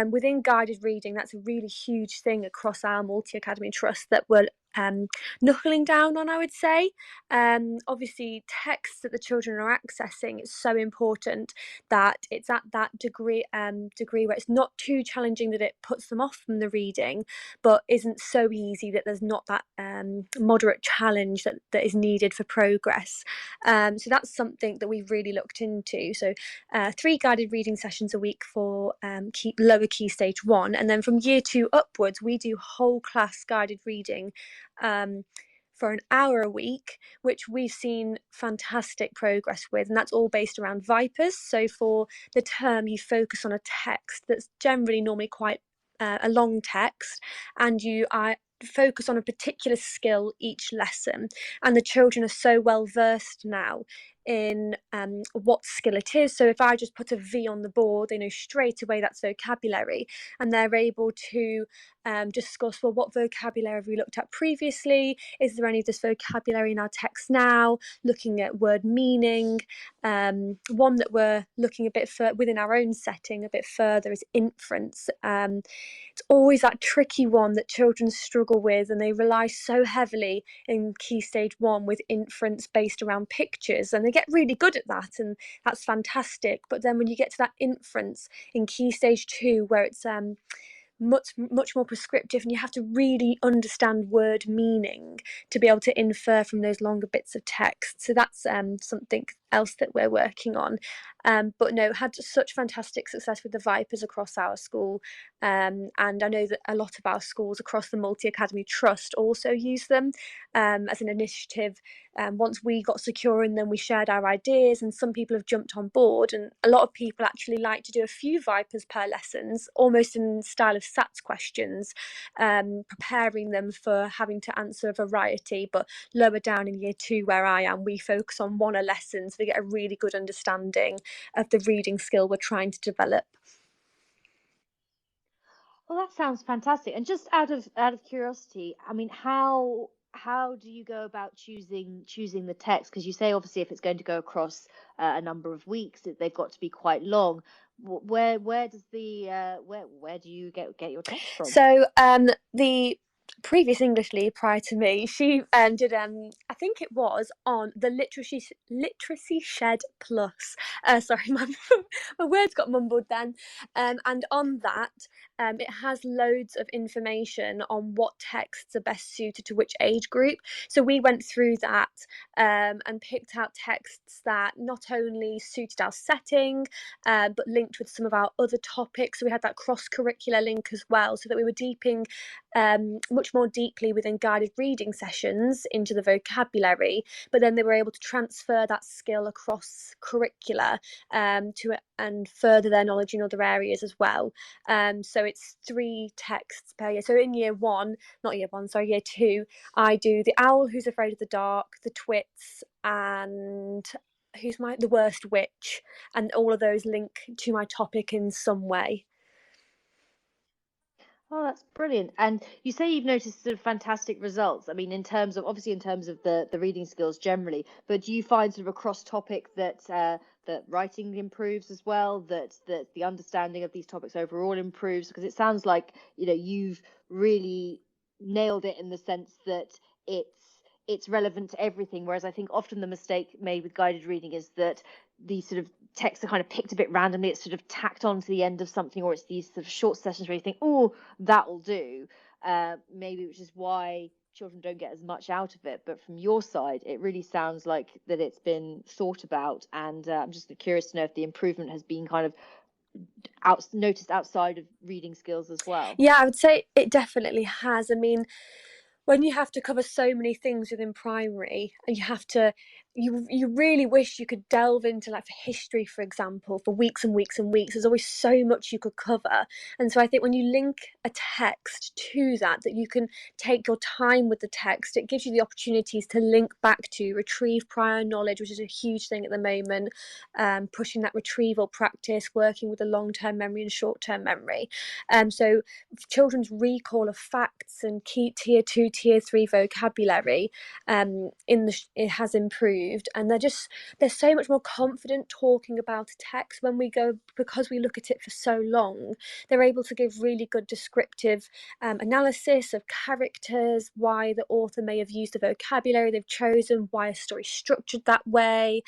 Within guided reading, that's a really huge thing across our multi-academy trust, that we're knuckling down on, I would say. Obviously, texts that the children are accessing, it's so important that it's at that degree where it's not too challenging that it puts them off from the reading, but isn't so easy that there's not that moderate challenge that is needed for progress. So that's something that we've really looked into. So 3 guided reading sessions a week for lower key stage 1, and then from year 2 upwards we do whole class guided reading for an hour a week, which we've seen fantastic progress with, and that's all based around Vipers. So for the term, you focus on a text that's generally normally quite a long text, and you focus on a particular skill each lesson, and the children are so well versed now in what skill it is. So if I just put a V on the board, they know straight away that's vocabulary, and they're able to discuss, well, what vocabulary have we looked at previously? Is there any of this vocabulary in our text now? Looking at word meaning. One that we're looking a bit within our own setting a bit further is inference. It's always that tricky one that children struggle with, and they rely so heavily in Key Stage 1 with inference based around pictures, and they get really good at that, and that's fantastic. But then when you get to that inference in Key Stage 2, where it's much more prescriptive, and you have to really understand word meaning to be able to infer from those longer bits of text. So that's something else that we're working on. But no, had such fantastic success with the Vipers across our school, and I know that a lot of our schools across the Multi-Academy Trust also use them as an initiative. Once we got secure in them, we shared our ideas, and some people have jumped on board, and a lot of people actually like to do a few Vipers per lessons, almost in style of SATs questions, preparing them for having to answer a variety. But lower down in year 2 where I am, we focus on one a lesson, so they get a really good understanding of the reading skill we're trying to develop. Well, that sounds fantastic. And just out of curiosity, I mean, how do you go about choosing the text? Because you say obviously if it's going to go across a number of weeks, they've got to be quite long. Where does the where do you get your text from? So the previous English lead prior to me, she did I think it was on the Literacy Shed Plus. Sorry, my words got mumbled then. And on that, it has loads of information on what texts are best suited to which age group. So we went through that and picked out texts that not only suited our setting, but linked with some of our other topics. So we had that cross-curricular link as well, so that we were deeping much more deeply within guided reading sessions into the vocabulary, but then they were able to transfer that skill across curricula and further their knowledge in other areas as well. So it's 3 texts per year. So in year 2, I do The Owl Who's Afraid of the Dark, The Twits, and the Worst Witch, and all of those link to my topic in some way. Oh, that's brilliant. And you say you've noticed sort of fantastic results. I mean, in terms of the reading skills generally, but do you find sort of across topic that that writing improves as well, that the understanding of these topics overall improves? Because it sounds like, you know, you've really nailed it in the sense that it's relevant to everything. Whereas I think often the mistake made with guided reading is that these sort of texts are kind of picked a bit randomly. It's sort of tacked on to the end of something, or it's these sort of short sessions where you think, oh, that'll do, maybe, which is why children don't get as much out of it. But from your side, it really sounds like that it's been thought about, and I'm just curious to know if the improvement has been kind of noticed outside of reading skills as well. Yeah, I would say it definitely has. I mean, when you have to cover so many things within primary, and you really wish you could delve into, like, for history, for example, for weeks and weeks and weeks. There's always so much you could cover. And so I think when you link a text to that you can take your time with the text, it gives you the opportunities to link back to, retrieve prior knowledge, which is a huge thing at the moment, pushing that retrieval practice, working with the long-term memory and short-term memory. So children's recall of facts and key tier 2, tier 3 vocabulary it has improved. improved, and they're so much more confident talking about a text when we go, because we look at it for so long. They're able to give really good descriptive analysis of characters, why the author may have used the vocabulary they've chosen, why a story is structured that way.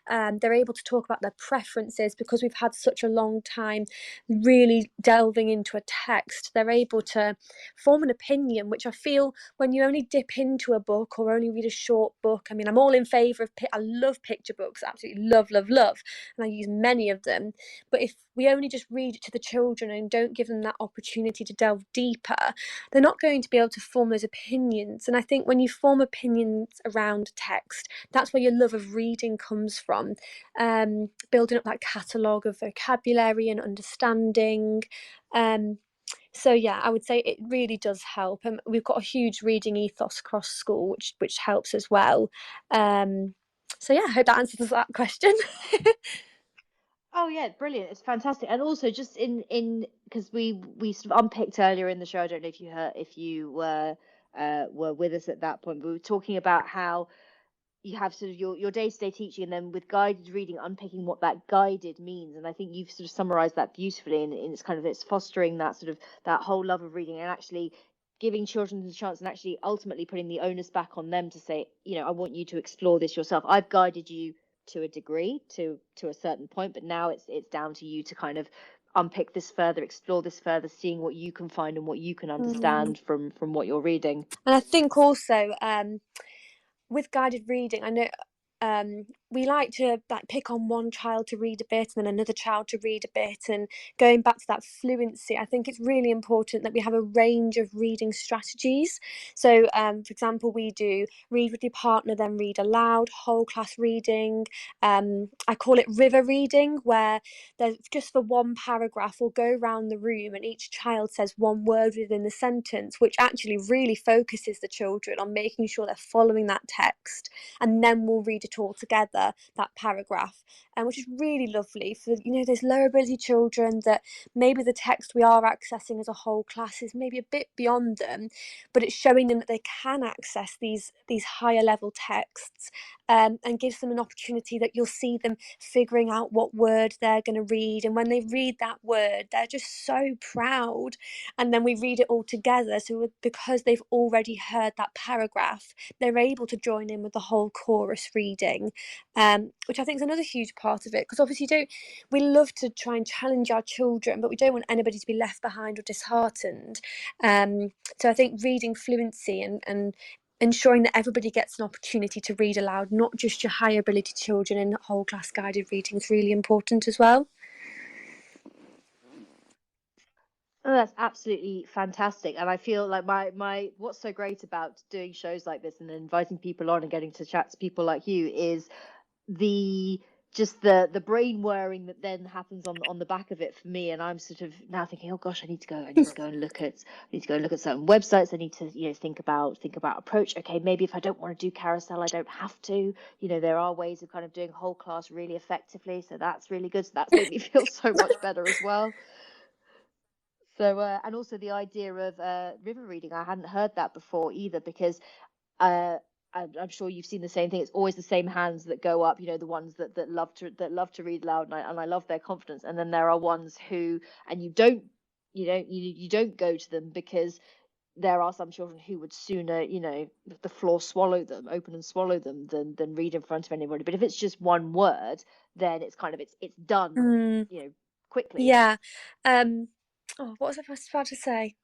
They're able to talk about their preferences because we've had such a long time really delving into a text. They're able to form an opinion, which I feel when you only dip into a book or only read a short book. I mean, I'm all in favour of I love picture books, absolutely love, and I use many of them. But if we only just read it to the children and don't give them that opportunity to delve deeper, they're not going to be able to form those opinions. And I think when you form opinions around text, that's where your love of reading comes from. Building up that catalogue of vocabulary and understanding. So yeah, I would say it really does help, and we've got a huge reading ethos across school, which helps as well. So yeah, I hope that answers that question. Oh yeah, brilliant! It's fantastic, and also just in because we sort of unpicked earlier in the show. I don't know if you were with us at that point. But we were talking about how you have sort of your day-to-day teaching, and then with guided reading, unpicking what that guided means. And I think you've sort of summarized that beautifully, and it's fostering that sort of that whole love of reading, and actually giving children the chance, and actually ultimately putting the onus back on them to say, I want you to explore this yourself. I've guided you to a degree, to a certain point, but now it's down to you to kind of unpick this further, explore this further, seeing what you can find and what you can understand from what you're reading. And I think also with guided reading, I know we like to pick on one child to read a bit and then another child to read a bit, and going back to that fluency, I think it's really important that we have a range of reading strategies. So for example, we do read with your partner, then read aloud, whole class reading. I call it river reading, where there's just for one paragraph we'll go around the room and each child says one word within the sentence, which actually really focuses the children on making sure they're following that text, and then we'll read it all together, that paragraph, which is really lovely for those lower ability children that maybe the text we are accessing as a whole class is maybe a bit beyond them, but it's showing them that they can access these higher level texts, and gives them an opportunity that you'll see them figuring out what word they're going to read, and when they read that word they're just so proud, and then we read it all together, so because they've already heard that paragraph they're able to join in with the whole chorus reading, which I think is another huge part of it, because obviously we love to try and challenge our children, but we don't want anybody to be left behind or disheartened. So I think reading fluency and ensuring that everybody gets an opportunity to read aloud, not just your higher ability children, in whole class guided reading is really important as well. Oh, that's absolutely fantastic. And I feel like my what's so great about doing shows like this and inviting people on and getting to chat to people like you is the brain whirring that then happens on the back of it for me. And I'm sort of now thinking, oh gosh, I need to go and look at certain websites. I need to think about approach. Okay, maybe if I don't want to do carousel, I don't have to. There are ways of kind of doing whole class really effectively. So that's really good. So that's made me feel so much better as well. So, and also the idea of river reading, I hadn't heard that before either, because I'm sure you've seen the same thing. It's always the same hands that go up, the ones that love to read loud, and I love their confidence. And then there are ones who, and you don't go to them, because there are some children who would sooner, the floor open and swallow them than read in front of anybody. But if it's just one word, then it's kind of it's done, quickly. Yeah. What was I about to say?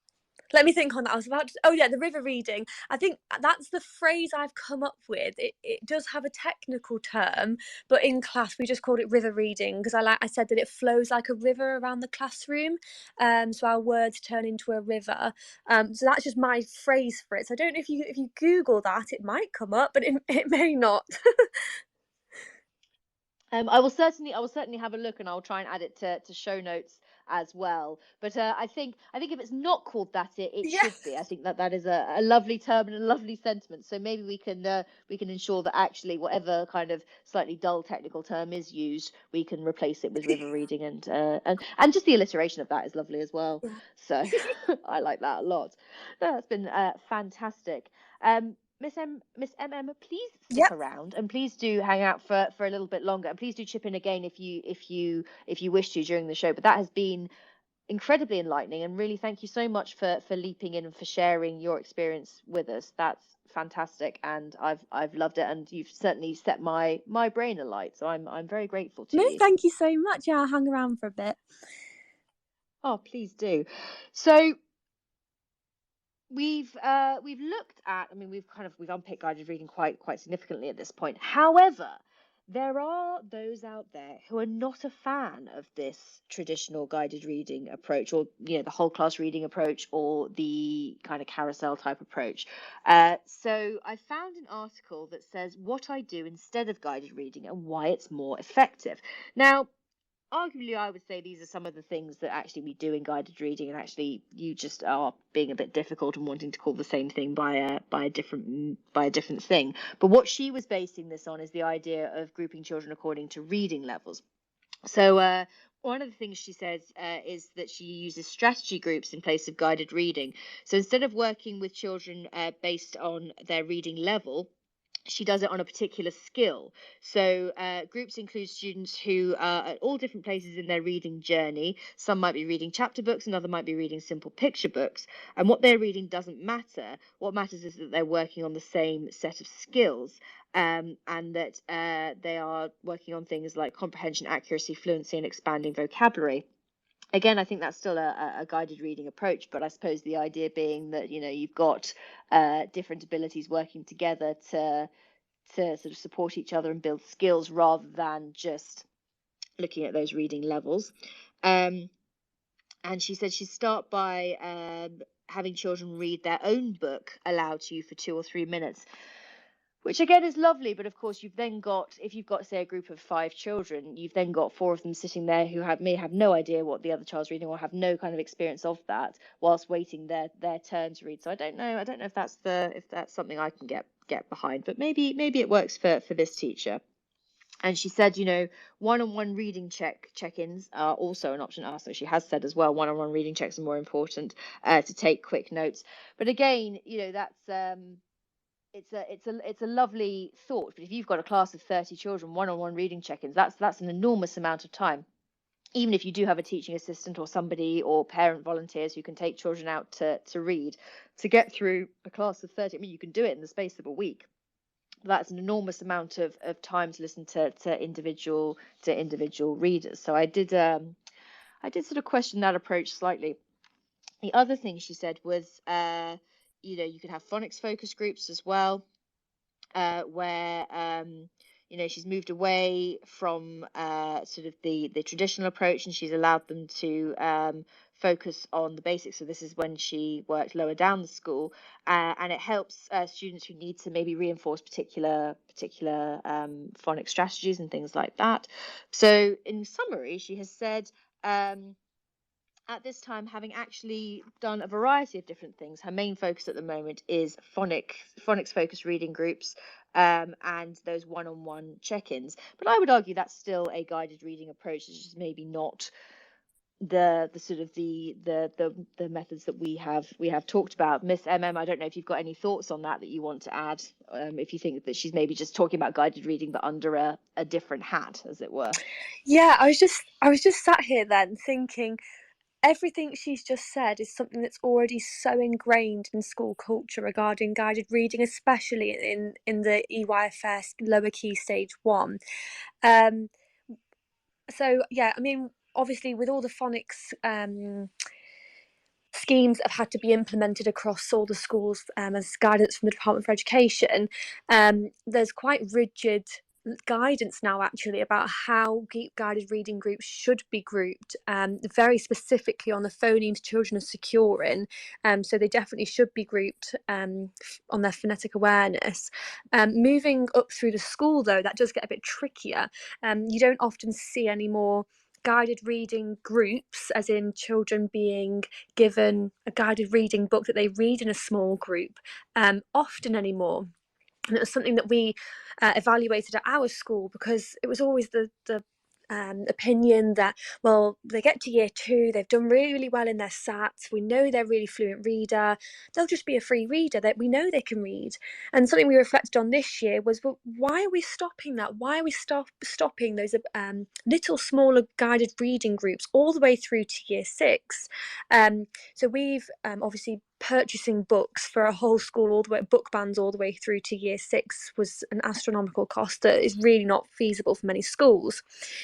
Let me think on that. I was about to... Oh yeah, the river reading. I think that's the phrase I've come up with. It does have a technical term, but in class we just called it river reading, because I said that it flows like a river around the classroom. So our words turn into a river. So that's just my phrase for it. So I don't know if you Google that, it might come up, but it may not. I will certainly have a look, and I'll try and add it to show notes as well. But I think if it's not called that, it should be. I think that is a lovely term and a lovely sentiment. So maybe we can ensure that actually whatever kind of slightly dull technical term is used, we can replace it with river reading, and just the alliteration of that is lovely as well. So I like that a lot. That's been fantastic. Miss MM, please stick around, and please do hang out for a little bit longer, and please do chip in again if you wish to during the show. But that has been incredibly enlightening, and really thank you so much for leaping in and for sharing your experience with us. That's fantastic, and I've loved it, and you've certainly set my brain alight, so I'm very grateful to you. Thank you so much. Yeah, I'll hang around for a bit. Oh, please do. So we've looked at, I mean, we've unpicked guided reading quite significantly at this point. However, there are those out there who are not a fan of this traditional guided reading approach, or the whole class reading approach, or the kind of carousel type approach. So I found an article that says what I do instead of guided reading and why it's more effective. Now, arguably, I would say these are some of the things that actually we do in guided reading, and actually you just are being a bit difficult and wanting to call the same thing by a different thing. But what she was basing this on is the idea of grouping children according to reading levels. So one of the things she says is that she uses strategy groups in place of guided reading. So instead of working with children based on their reading level, she does it on a particular skill. So groups include students who are at all different places in their reading journey. Some might be reading chapter books, another might be reading simple picture books. And what they're reading doesn't matter. What matters is that they're working on the same set of skills, and that they are working on things like comprehension, accuracy, fluency, and expanding vocabulary. Again, I think that's still a guided reading approach, but I suppose the idea being that you've got different abilities working together to sort of support each other and build skills, rather than just looking at those reading levels. And she said she'd start by having children read their own book aloud to you for 2 or 3 minutes, which again is lovely. But of course, you've then got, if you've got, say, a group of 5 children, you've then got 4 of them sitting there who may have no idea what the other child's reading, or have no kind of experience of that, whilst waiting their turn to read. So I don't know if that's something I can get behind, but maybe it works for this teacher. And she said, one-on-one reading check-ins are also an option. So she has said as well, one-on-one reading checks are more important to take quick notes. But again, that's it's a lovely thought. But if you've got a class of 30 children, one-on-one reading check-ins, that's an enormous amount of time. Even if you do have a teaching assistant or somebody, or parent volunteers who can take children out to read, to get through a class of 30, I mean, you can do it in the space of a week. That's an enormous amount of time to listen to individual readers. So I did sort of question that approach slightly. The other thing she said was you could have phonics focus groups as well, where she's moved away from sort of the traditional approach, and she's allowed them to focus on the basics. So this is when she worked lower down the school, and it helps students who need to maybe reinforce particular phonics strategies and things like that. So in summary, she has said, at this time, having actually done a variety of different things, her main focus at the moment is phonics focused reading groups, and those one-on-one check-ins. But I would argue that's still a guided reading approach. It's just maybe not the sort of the methods that we have talked about. Miss MM, I don't know if you've got any thoughts on that you want to add, if you think that she's maybe just talking about guided reading but under a different hat, as it were. Yeah, I was just sat here then thinking, everything she's just said is something that's already so ingrained in school culture regarding guided reading, especially in the EYFS lower key stage 1. So yeah, I mean, obviously with all the phonics schemes that have had to be implemented across all the schools as guidance from the Department for Education, there's quite rigid guidance now actually about how guided reading groups should be grouped, very specifically on the phonemes children are secure in, so they definitely should be grouped on their phonetic awareness. Moving up through the school though, that does get a bit trickier. You don't often see any more guided reading groups, as in children being given a guided reading book that they read in a small group often anymore. And it was something that we evaluated at our school, because it was always the opinion that, well, they get to year 2, they've done really, really well in their SATs, we know they're a really fluent reader, they'll just be a free reader, that we know they can read. And something we reflected on this year was, well, why are we stopping that? Why are we stopping those little smaller guided reading groups all the way through to year 6? So we've obviously purchasing books for a whole school, all the way, book bans all the way through to year 6 was an astronomical cost that is really not feasible for many schools.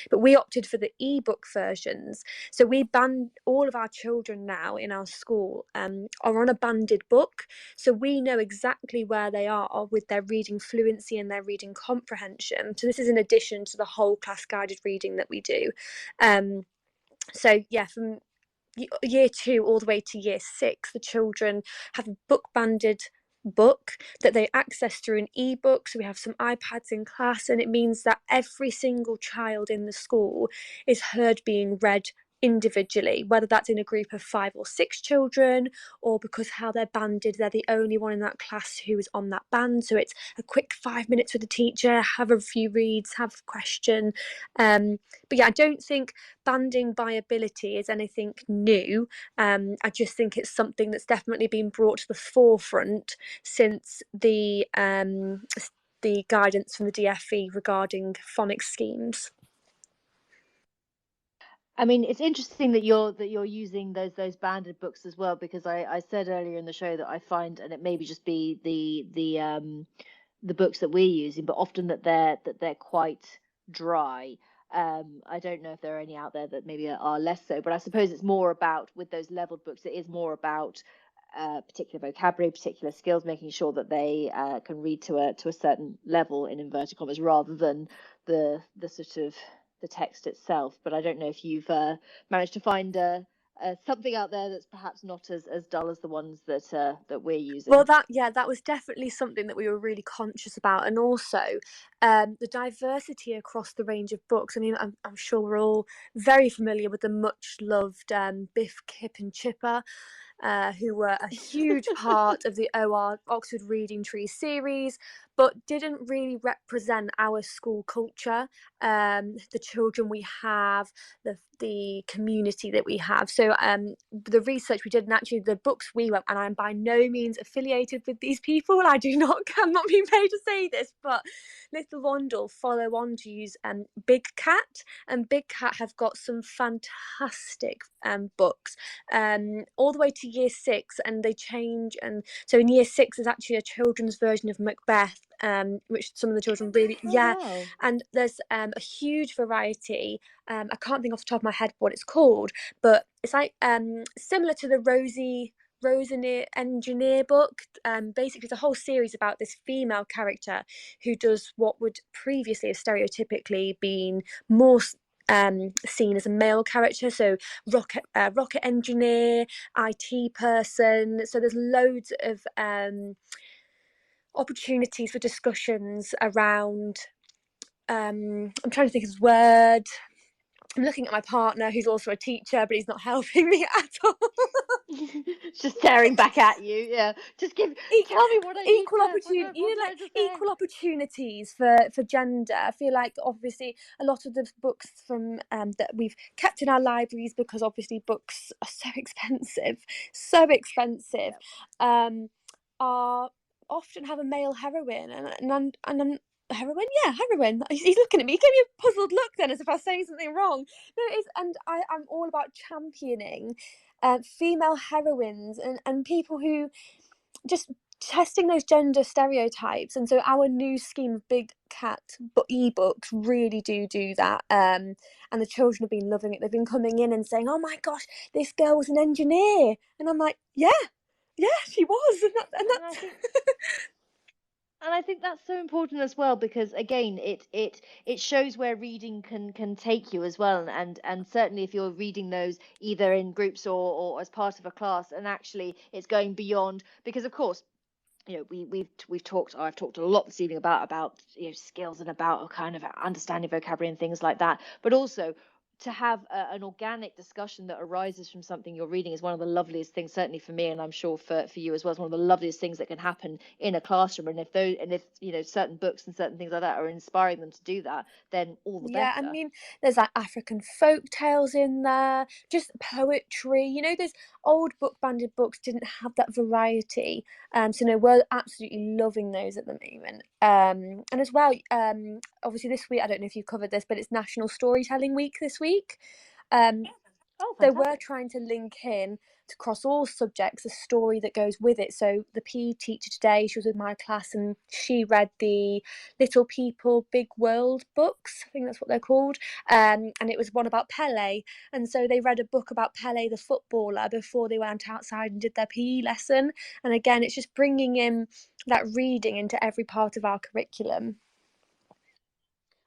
But we opted for the ebook versions. So we band all of our children now in our school are on a banded book. So we know exactly where they are with their reading fluency and their reading comprehension. So this is in addition to the whole class guided reading that we do. So yeah, from year 2 all the way to year 6, the children have a book banded book that they access through an ebook. So we have some iPads in class, and it means that every single child in the school is heard being read individually, whether that's in a group of 5 or 6 children, or because how they're banded, they're the only one in that class who is on that band. So it's a quick 5 minutes with the teacher, have a few reads, have a question. But yeah, I don't think banding by ability is anything new. I just think it's something that's definitely been brought to the forefront since the guidance from the DFE regarding phonics schemes. I mean, it's interesting that you're using those banded books as well, because I said earlier in the show that I find, and it maybe just be the books that we're using, but often that they're quite dry. I don't know if there are any out there that maybe are less so, but I suppose it's more about, with those leveled books, it is more about particular vocabulary, particular skills, making sure that they can read to a certain level, in inverted commas, rather than the sort of the text itself. But I don't know if you've managed to find something out there that's perhaps not as dull as the ones that we're using. Well, that was definitely something that we were really conscious about, and also the diversity across the range of books. I mean, I'm sure we're all very familiar with the much loved Biff, Kip and Chipper, who were a huge part of the OR Oxford Reading Tree series, but didn't really represent our school culture, the children we have, the community that we have. So the research we did, and actually the books we went, and I'm by no means affiliated with these people, I'm not being paid to say this, but Little Wandle follow on to use Big Cat, and Big Cat have got some fantastic books all the way to year 6, and they change. And so in year 6 is actually a children's version of Macbeth, which some of the children really wow. And there's a huge variety. I can't think off the top of my head what it's called, but it's like similar to the Rosie Engineer book. Basically, it's a whole series about this female character who does what would previously have stereotypically been more seen as a male character, so rocket engineer, IT person. So there's loads of opportunities for discussions around I'm trying to think of his word. I'm looking at my partner, who's also a teacher, but he's not helping me at all. Just staring back at you. Yeah, just tell me what I equal need opportunity. Equal opportunities for gender. I feel like obviously a lot of the books from that we've kept in our libraries, because obviously books are so expensive, are often have a male heroine, and I'm heroine. He's looking at me. He gave me a puzzled look then, as if I was saying something wrong. No, it is, and I'm all about championing female heroines and people who just testing those gender stereotypes. And so our new scheme of Big Cat ebooks really do that, and the children have been loving it. They've been coming in and saying, oh my gosh, this girl was an engineer, and I'm like, yeah, she was. And I think that's so important as well, because again, it shows where reading can take you as well, and certainly if you're reading those either in groups or as part of a class, and actually it's going beyond, because of course, you know, I've talked a lot this evening about skills and about kind of understanding vocabulary and things like that, but also to have an organic discussion that arises from something you're reading is one of the loveliest things, certainly for me, and I'm sure for you as well. It's one of the loveliest things that can happen in a classroom. And if certain books and certain things like that are inspiring them to do that, then all the better. I mean, there's like African folk tales in there, just poetry. Those old book banded books didn't have that variety. So no, we're absolutely loving those at the moment. And as well, obviously this week, I don't know if you covered this, but it's National Storytelling Week this week. So we're trying to link in to cross all subjects a story that goes with it. So the PE teacher today, she was with my class and she read the Little People Big World books, I think that's what they're called, and it was one about Pele. And so they read a book about Pele the footballer before they went outside and did their PE lesson. And again, it's just bringing in that reading into every part of our curriculum.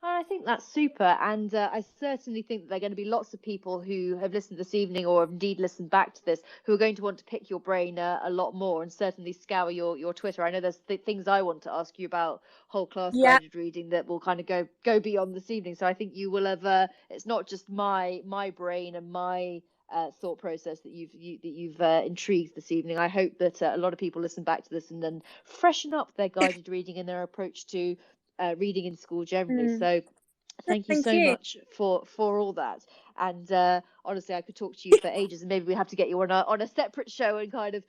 I think that's super, and I certainly think that there are going to be lots of people who have listened this evening or have indeed listened back to this who are going to want to pick your brain a lot more and certainly scour your Twitter. I know there's things I want to ask you about whole class guided reading that will kind of go beyond this evening. So I think you will have. It's not just my brain and my thought process that you've intrigued this evening. I hope that a lot of people listen back to this and then freshen up their guided reading and their approach to reading in school generally. So thank you so much for all that. And honestly, I could talk to you for ages, and maybe we have to get you on a separate show and kind of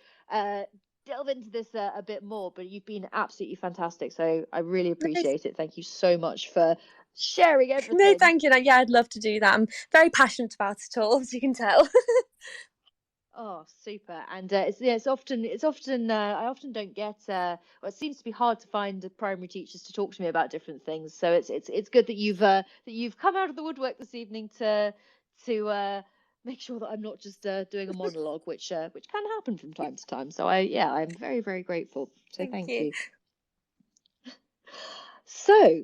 delve into this a bit more. But you've been absolutely fantastic, so I really appreciate it. Thank you so much for sharing everything. No, thank you. Yeah, I'd love to do that. I'm very passionate about it all, as you can tell. Oh, super. And it's often I often don't get well, it seems to be hard to find primary teachers to talk to me about different things. So it's good that you've come out of the woodwork this evening to make sure that I'm not just doing a monologue, which can happen from time to time. So I'm very, very grateful. So thank you. So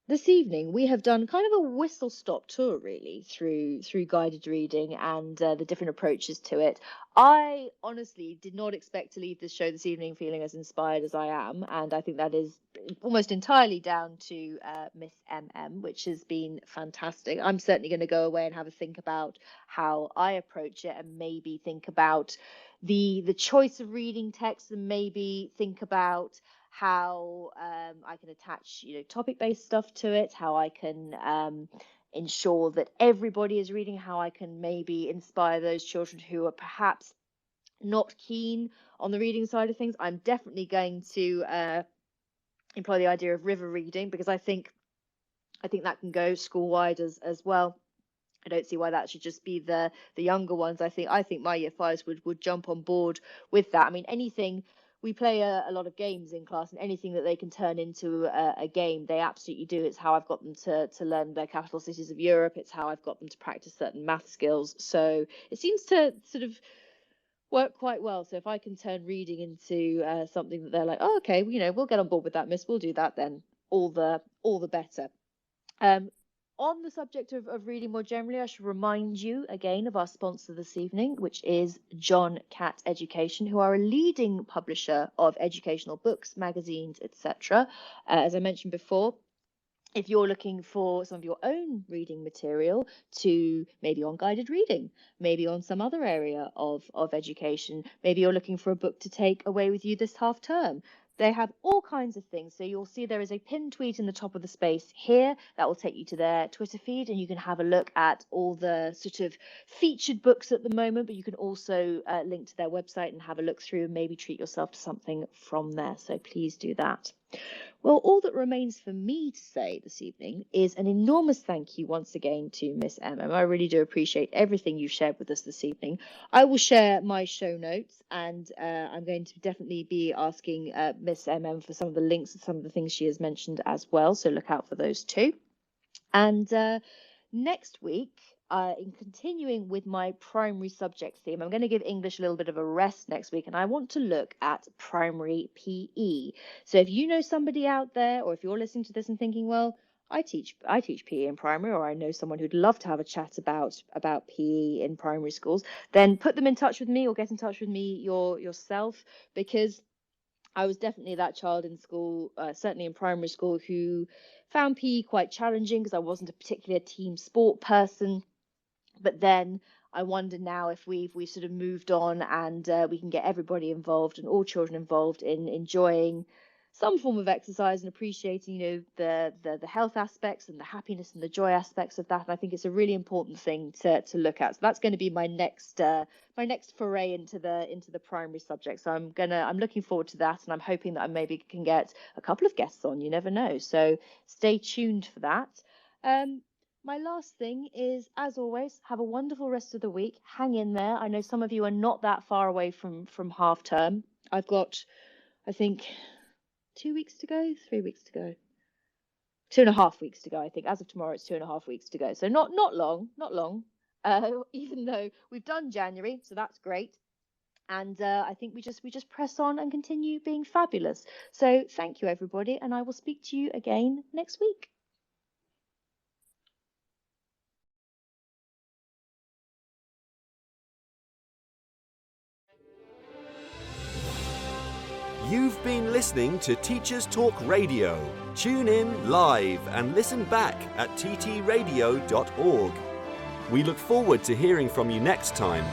this evening we have done kind of a whistle-stop tour really through guided reading and the different approaches to it. I honestly did not expect to leave this show this evening feeling as inspired as I am, and I think that is almost entirely down to Miss MM, which has been fantastic. I'm certainly going to go away and have a think about how I approach it, and maybe think about the choice of reading text, and maybe think about how I can attach, topic-based stuff to it, how I can ensure that everybody is reading, how I can maybe inspire those children who are perhaps not keen on the reading side of things. I'm definitely going to employ the idea of river reading, because I think that can go school-wide as well. I don't see why that should just be the younger ones. I think my year fives would jump on board with that. I mean, anything. We play a lot of games in class, and anything that they can turn into a game, they absolutely do. It's how I've got them to learn their capital cities of Europe. It's how I've got them to practice certain math skills. So it seems to sort of work quite well. So if I can turn reading into something that they're like, oh, okay, we'll get on board with that, miss, we'll do that, then all the better. On the subject of reading more generally, I should remind you again of our sponsor this evening, which is John Catt Education, who are a leading publisher of educational books, magazines, etc. As I mentioned before, if you're looking for some of your own reading material, to maybe on guided reading, maybe on some other area of education, maybe you're looking for a book to take away with you this half term, they have all kinds of things. So you'll see there is a pinned tweet in the top of the space here that will take you to their Twitter feed, and you can have a look at all the sort of featured books at the moment, but you can also link to their website and have a look through and maybe treat yourself to something from there. So please do that. Well, all that remains for me to say this evening is an enormous thank you once again to Miss MM. I really do appreciate everything you've shared with us this evening. I will share my show notes, and I'm going to definitely be asking Miss MM for some of the links and some of the things she has mentioned as well, so look out for those too. And next week, in continuing with my primary subject theme, I'm going to give English a little bit of a rest next week, and I want to look at primary PE. So if you know somebody out there, or if you're listening to this and thinking, well, I teach PE in primary, or I know someone who'd love to have a chat about PE in primary schools, then put them in touch with me, or get in touch with me yourself, because I was definitely that child in school, certainly in primary school, who found PE quite challenging because I wasn't a particularly team sport person. But then I wonder now if we've sort of moved on, and we can get everybody involved and all children involved in enjoying some form of exercise and appreciating, the health aspects and the happiness and the joy aspects of that. And I think it's a really important thing to look at. So that's going to be my next foray into the primary subject. So I'm looking forward to that, and I'm hoping that I maybe can get a couple of guests on. You never know. So stay tuned for that. My last thing is, as always, have a wonderful rest of the week. Hang in there. I know some of you are not that far away from half term. I've got, I think, 2 weeks to go, 3 weeks to go, 2.5 weeks to go. I think as of tomorrow, it's 2.5 weeks to go. So not long. Even though we've done January, so that's great. And I think we just press on and continue being fabulous. So thank you, everybody, and I will speak to you again next week. You've been listening to Teachers Talk Radio. Tune in live and listen back at ttradio.org. We look forward to hearing from you next time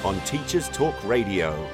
on Teachers Talk Radio.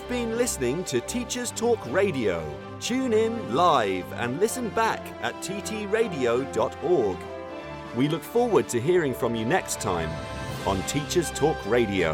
You've been listening to Teachers Talk Radio. Tune in live and listen back at ttradio.org. We look forward to hearing from you next time on Teachers Talk Radio.